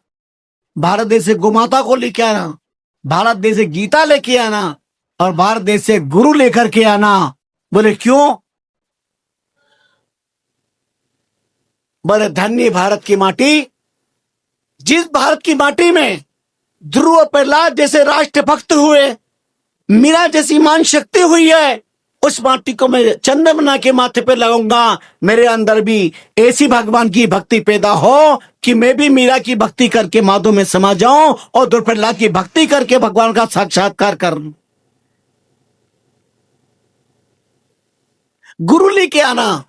भारत देश से गोमाता को लेके आना, भारत देश से गीता लेके आना, और भारत देश से गुरु लेकर के आना। बोले क्यों? बोले धन्य भारत की माटी, जिस भारत की माटी में ध्रुव और प्रहलाद जैसे राष्ट्रभक्त हुए, मीरा जैसी मान शक्ति हुई है, उस माटी को मैं चंद्रमा के माथे पे लगाऊंगा। मेरे अंदर भी ऐसी भगवान की भक्ति पैदा हो कि मैं भी मीरा की भक्ति करके माधो में समा जाऊं और ध्रुव प्रहलाद की भक्ति करके भगवान का साक्षात्कार करूं। गुरु लेके आना,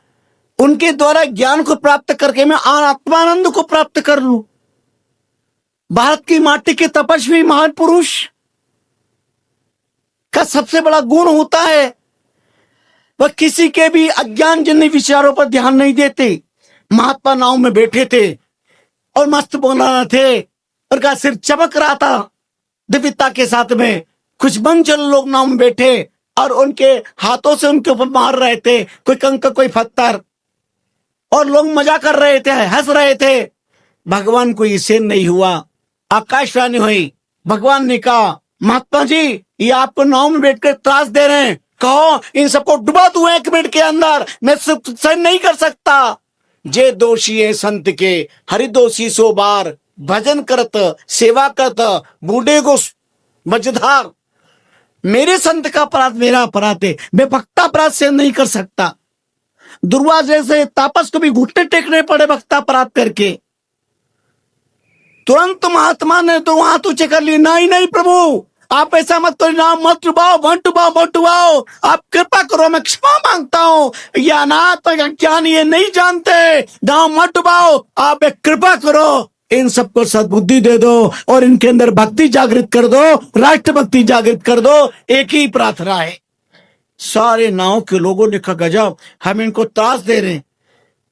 उनके द्वारा ज्ञान को प्राप्त करके मैं आत्मानंद को प्राप्त कर लूं। भारत की माटी के तपस्वी महान पुरुष का सबसे बड़ा गुण होता है, वह किसी के भी अज्ञान जन्य विचारों पर ध्यान नहीं देते। महात्मा नाव में बैठे थे और मस्त बोल रहे थे, उनका सिर चमक रहा था दिव्यता के साथ में। कुछ मंचल लोग नाव में बैठे और उनके हाथों से उनके ऊपर मार रहे थे, कोई कंकर कोई पत्थर, और लोग मजा कर रहे थे, हंस रहे थे। भगवान को इससे नहीं हुआ। आकाशवाणी हुई, भगवान ने कहा, महात्मा जी ये आपको नाव में बैठकर त्रास दे रहे हैं, कहो इन सबको डुबा दूं 1 मिनट के अंदर, मैं सहन नहीं कर सकता। जे दोषी है संत के हरि दोषी 100 बार, भजन करत सेवा करत बूढ़े को मझधार। मेरे संत का अपराध मेरा अपराध है, मैं भक्ता अपराध से नहीं कर सकता। दुर्वास जैसे तापस को भी घुटने टेकने पड़े भक्ता अपराध करके। तुरंत महात्मा ने तो हाथ ऊंचे कर लिए, नहीं नहीं प्रभु आप ऐसा मत करो, नाम मत डुबाओ, मत डुबाओ, मत डुबाओ, आप कृपा करो, मैं क्षमा मांगता हूँ। ये अनाथ ज्ञान ये नहीं जानते, नाम मत डुबाओ, आप एक कृपा करो, इन सबको सद्बुद्धि दे दो और इनके अंदर भक्ति जागृत कर दो, राष्ट्र भक्ति जागृत कर दो। एक ही प्रार्थना है। सारे नाव के लोगों ने कहा गजब, हम इनको त्रास दे रहे हैं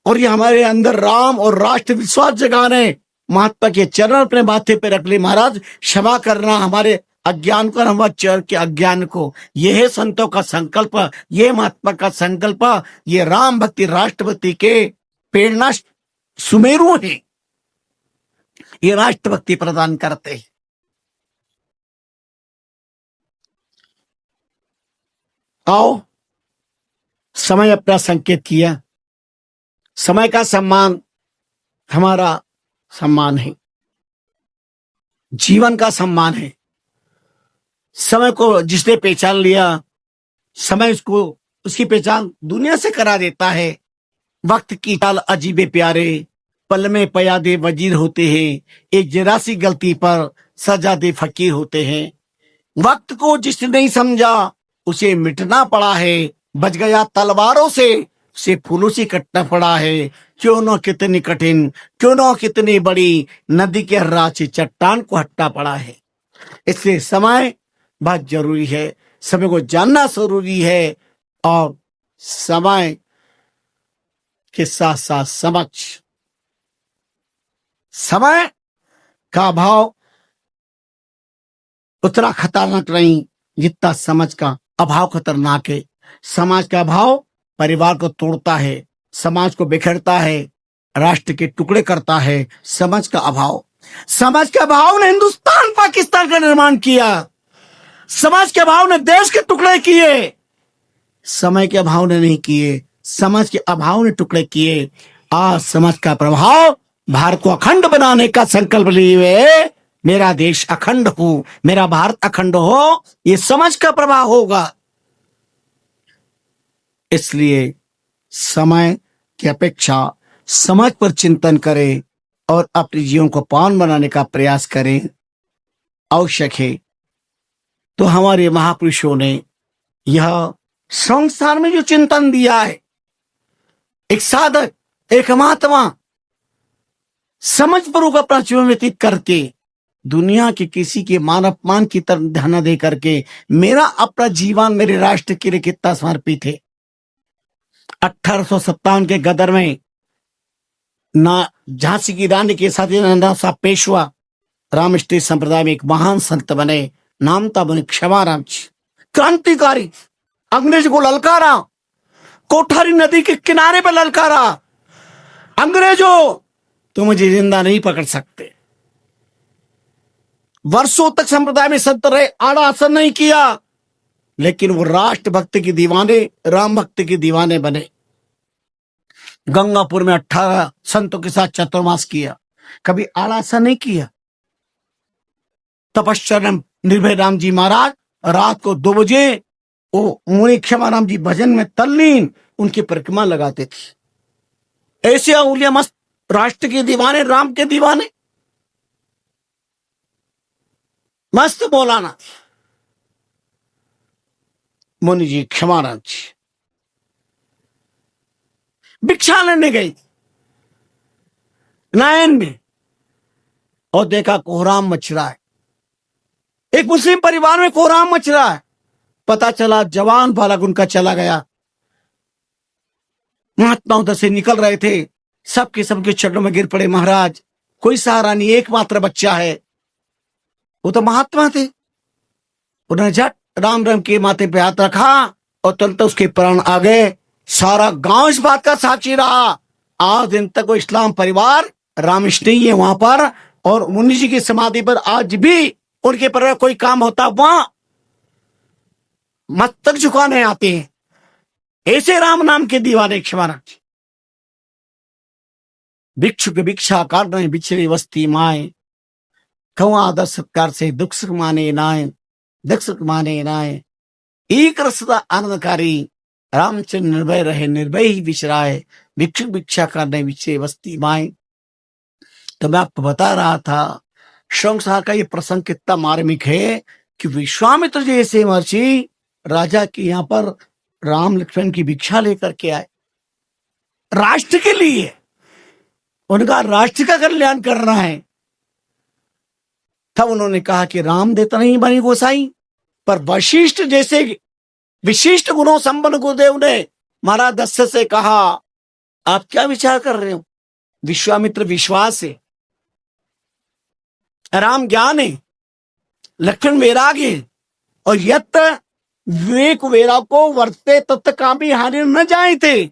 और ये हमारे अंदर राम और राष्ट्र विश्वास जगा रहे। महात्मा के चरण अपने माथे पे रख ले, महाराज क्षमा करना हमारे अज्ञान को, हमारे चर के अज्ञान को। यह है संतों का संकल्प, यह महात्मा का संकल्प, ये राम भक्ति राष्ट्र भक्ति के प्रेरणा सुमेरु है, ये राष्ट्र भक्ति प्रदान करते हैं। आओ, समय अपना संकेत किया, समय का सम्मान हमारा सम्मान है, जीवन का सम्मान है। समय को जिसने पहचान लिया, समय उसको उसकी पहचान दुनिया से करा देता है। वक्त की चाल अजीबे प्यारे, पल में पयादे वजीर होते हैं, एक जरा सी गलती पर सजादे फकीर होते हैं। वक्त को जिसने नहीं समझा उसे मिटना पड़ा है, बच गया तलवारों से उसे फूलों से कटना पड़ा है। क्यों न कितनी कठिन, क्यों न कितनी बड़ी नदी के राह चट्टान को हटना पड़ा है। इसलिए समय बहुत जरूरी है, समय को जानना जरूरी है, और समय के साथ साथ समझ। समय का अभाव उतना खतरनाक नहीं जितना समझ का अभाव खतरनाक है। समाज का अभाव परिवार को तोड़ता है, समाज को बिखरता है, राष्ट्र के टुकड़े करता है। समझ का अभाव ने हिंदुस्तान पाकिस्तान का निर्माण किया, समझ के अभाव ने देश के टुकड़े किए, समय के अभाव ने नहीं किए, समझ के अभाव ने टुकड़े किए। आज समझ का प्रभाव भारत को अखंड बनाने का संकल्प लिए हुए, मेरा देश अखंड हो, मेरा भारत अखंड हो, ये समझ का प्रभाव होगा। इसलिए समय की अपेक्षा समझ पर चिंतन करें और अपने जीवन को पावन बनाने का प्रयास करें, आवश्यक है। तो हमारे महापुरुषों ने यह संसार में जो चिंतन दिया है, एक साधक एक महात्मा समझपूर्वक अपना जीवन व्यतीत करके दुनिया के किसी के मान अपमान की तरफ ध्यान न दे करके मेरा अपना जीवन मेरे राष्ट्र के लिए कितना समर्पित है। 1857 के गदर में ना झांसी की रानी के साथ नंदा सा पेशवा रामकृष्ण संप्रदाय में एक महान संत बने, नाम था बने क्षमाराम जी। क्रांतिकारी, अंग्रेज को ललकारा, कोठारी नदी के किनारे पर ललकारा, अंग्रेजों तुम मुझे जिंदा नहीं पकड़ सकते। वर्षों तक संप्रदाय में संत रहे, आड़ा असर नहीं किया, लेकिन वो राष्ट्र भक्ति के दीवाने, राम भक्ति के दीवाने बने। गंगापुर में 18 संतों के साथ चतुर्मास किया, कभी आड़ा असर नहीं किया। तपश्चर्या निर्भय राम जी महाराज रात को 2 बजे वो मुनि क्षमाराम जी भजन में तल्लीन उनकी परिक्रमा लगाते थे। ऐसे अवलिया मस्त राष्ट्र के दीवाने, राम के दीवाने, मस्त मौलाना मुनि जी क्षमाराम जी भिक्षा लेने गई नायन में और देखा कोहराम मच रहा है। एक मुस्लिम परिवार में कोहराम मच रहा है। पता चला जवान बालक उनका चला गया। महात्मा उधर से निकल रहे थे, सबके सबके चरणों में गिर पड़े, महाराज कोई सहारा नहीं, एकमात्र बच्चा है। वो तो महात्मा थे। उन्होंने झट राम राम के माथे पे हाथ रखा और तुरंत उसके प्राण आ गए। सारा गांव इस बात का साक्षी रहा। आज दिन तक वो इस्लाम परिवार रामकृष्ण ही है वहां पर, और मुनि जी की समाधि पर आज भी उनके परिवार कोई काम होता वहां मस्तक झुकाने आते हैं। ऐसे राम नाम के दीवाने क्षमाराम जी। भिक्षु के भिक्षा काटने बिछड़ी वस्ती माए, कहूं आदर सत्कार से दुख सुख माने नाए, दुख सुख माने नाए। एक रसदा आनंदकारी रामचंद्र निर्भय रहे, निर्भय ही विचराए, भिक्षु भिक्षा करने बिछड़े वस्ती माए। तो मैं आपको बता रहा था संसार का ये प्रसंग कितना मार्मिक है कि विश्वामित्र जैसे महर्षि राजा के यहाँ पर राम लक्ष्मण की भिक्षा लेकर के आए राष्ट्र के लिए। उनका राष्ट्र का कल्याण करना है। तब उन्होंने कहा कि राम देता नहीं बनी गोसाई, पर वशिष्ठ जैसे विशिष्ट गुणों संपन्न गुरुदेव ने महाराज दशरथ से कहा, आप क्या विचार कर रहे हो? विश्वामित्र विश्वास है, राम ज्ञान है, लक्ष्मण वैराग्य है, और यत विवेक वैराग को वर्ते तत्व कामी हानि न जाए थे।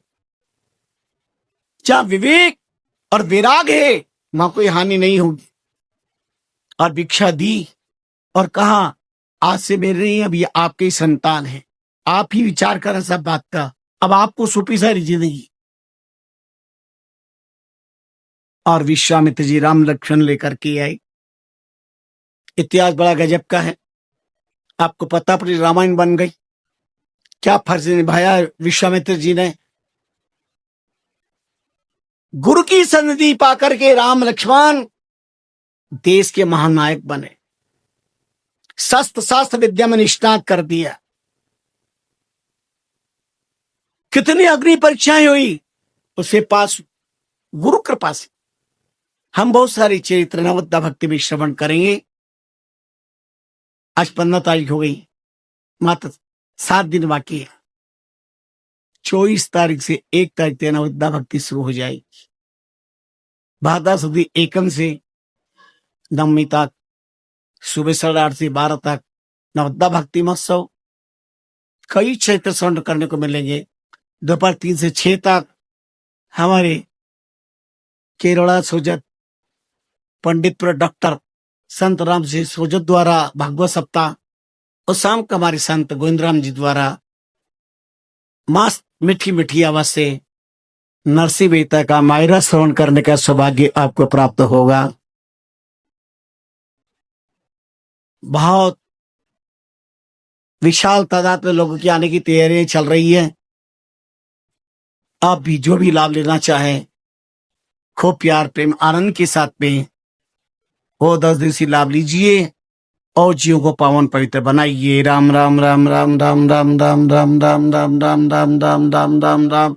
जहां विवेक और वैराग है वहां कोई हानि नहीं होगी। और भिक्षा दी और कहा, आज से मेरे नहीं, अब ये आपके संतान है, आप ही विचार करें सब बात का, अब आपको सुपी सारी जिंदगी। और विश्वामित्र जी राम लक्ष्मण लेकर के आए। इतिहास बड़ा गजब का है। आपको पता पड़ी रामायण बन गई। क्या फर्ज निभाया विश्वामित्र जी ने? गुरु की सन्निधि पाकर के राम लक्ष्मण देश के महानायक बने। शस्त्र शास्त्र विद्या में निष्णात कर दिया। कितनी अग्नि परीक्षाएं हुई, उसके पास गुरु कृपा से। हम बहुत सारी चरित्र नवद्दा भक्ति में श्रवण करेंगे। आज 15 तारीख हो गई, मात्र 7 दिन बाकी है। 24 तारीख से 1 तारीख तक नवद्दा भक्ति शुरू हो जाएगी। भादा सुदी एकम से नवमी तक, सुबह 8:30 से 12 तक नवद्दा भक्ति महोत्सव। कई क्षेत्र श्रवण करने को मिलेंगे। दोपहर 3 से 6 तक हमारे केरला सोजत पंडित डॉक्टर संत राम जी सोजत द्वारा भागवत सप्ताह, और शाम को हमारे संत गोविंदराम जी द्वारा मस्त मीठी मीठी आवाज से नरसिंह मेहता का मायरा श्रवण करने का सौभाग्य आपको प्राप्त होगा। बहुत विशाल तादाद में लोगों की आने की तैयारियां चल रही है। आप भी जो भी लाभ लेना चाहें, खूब प्यार प्रेम आनंद के साथ में वो 10 दिवसीय लाभ लीजिए और जीवों को पावन पवित्र बनाइए। राम राम राम राम राम राम राम राम राम राम राम राम राम राम राम राम राम।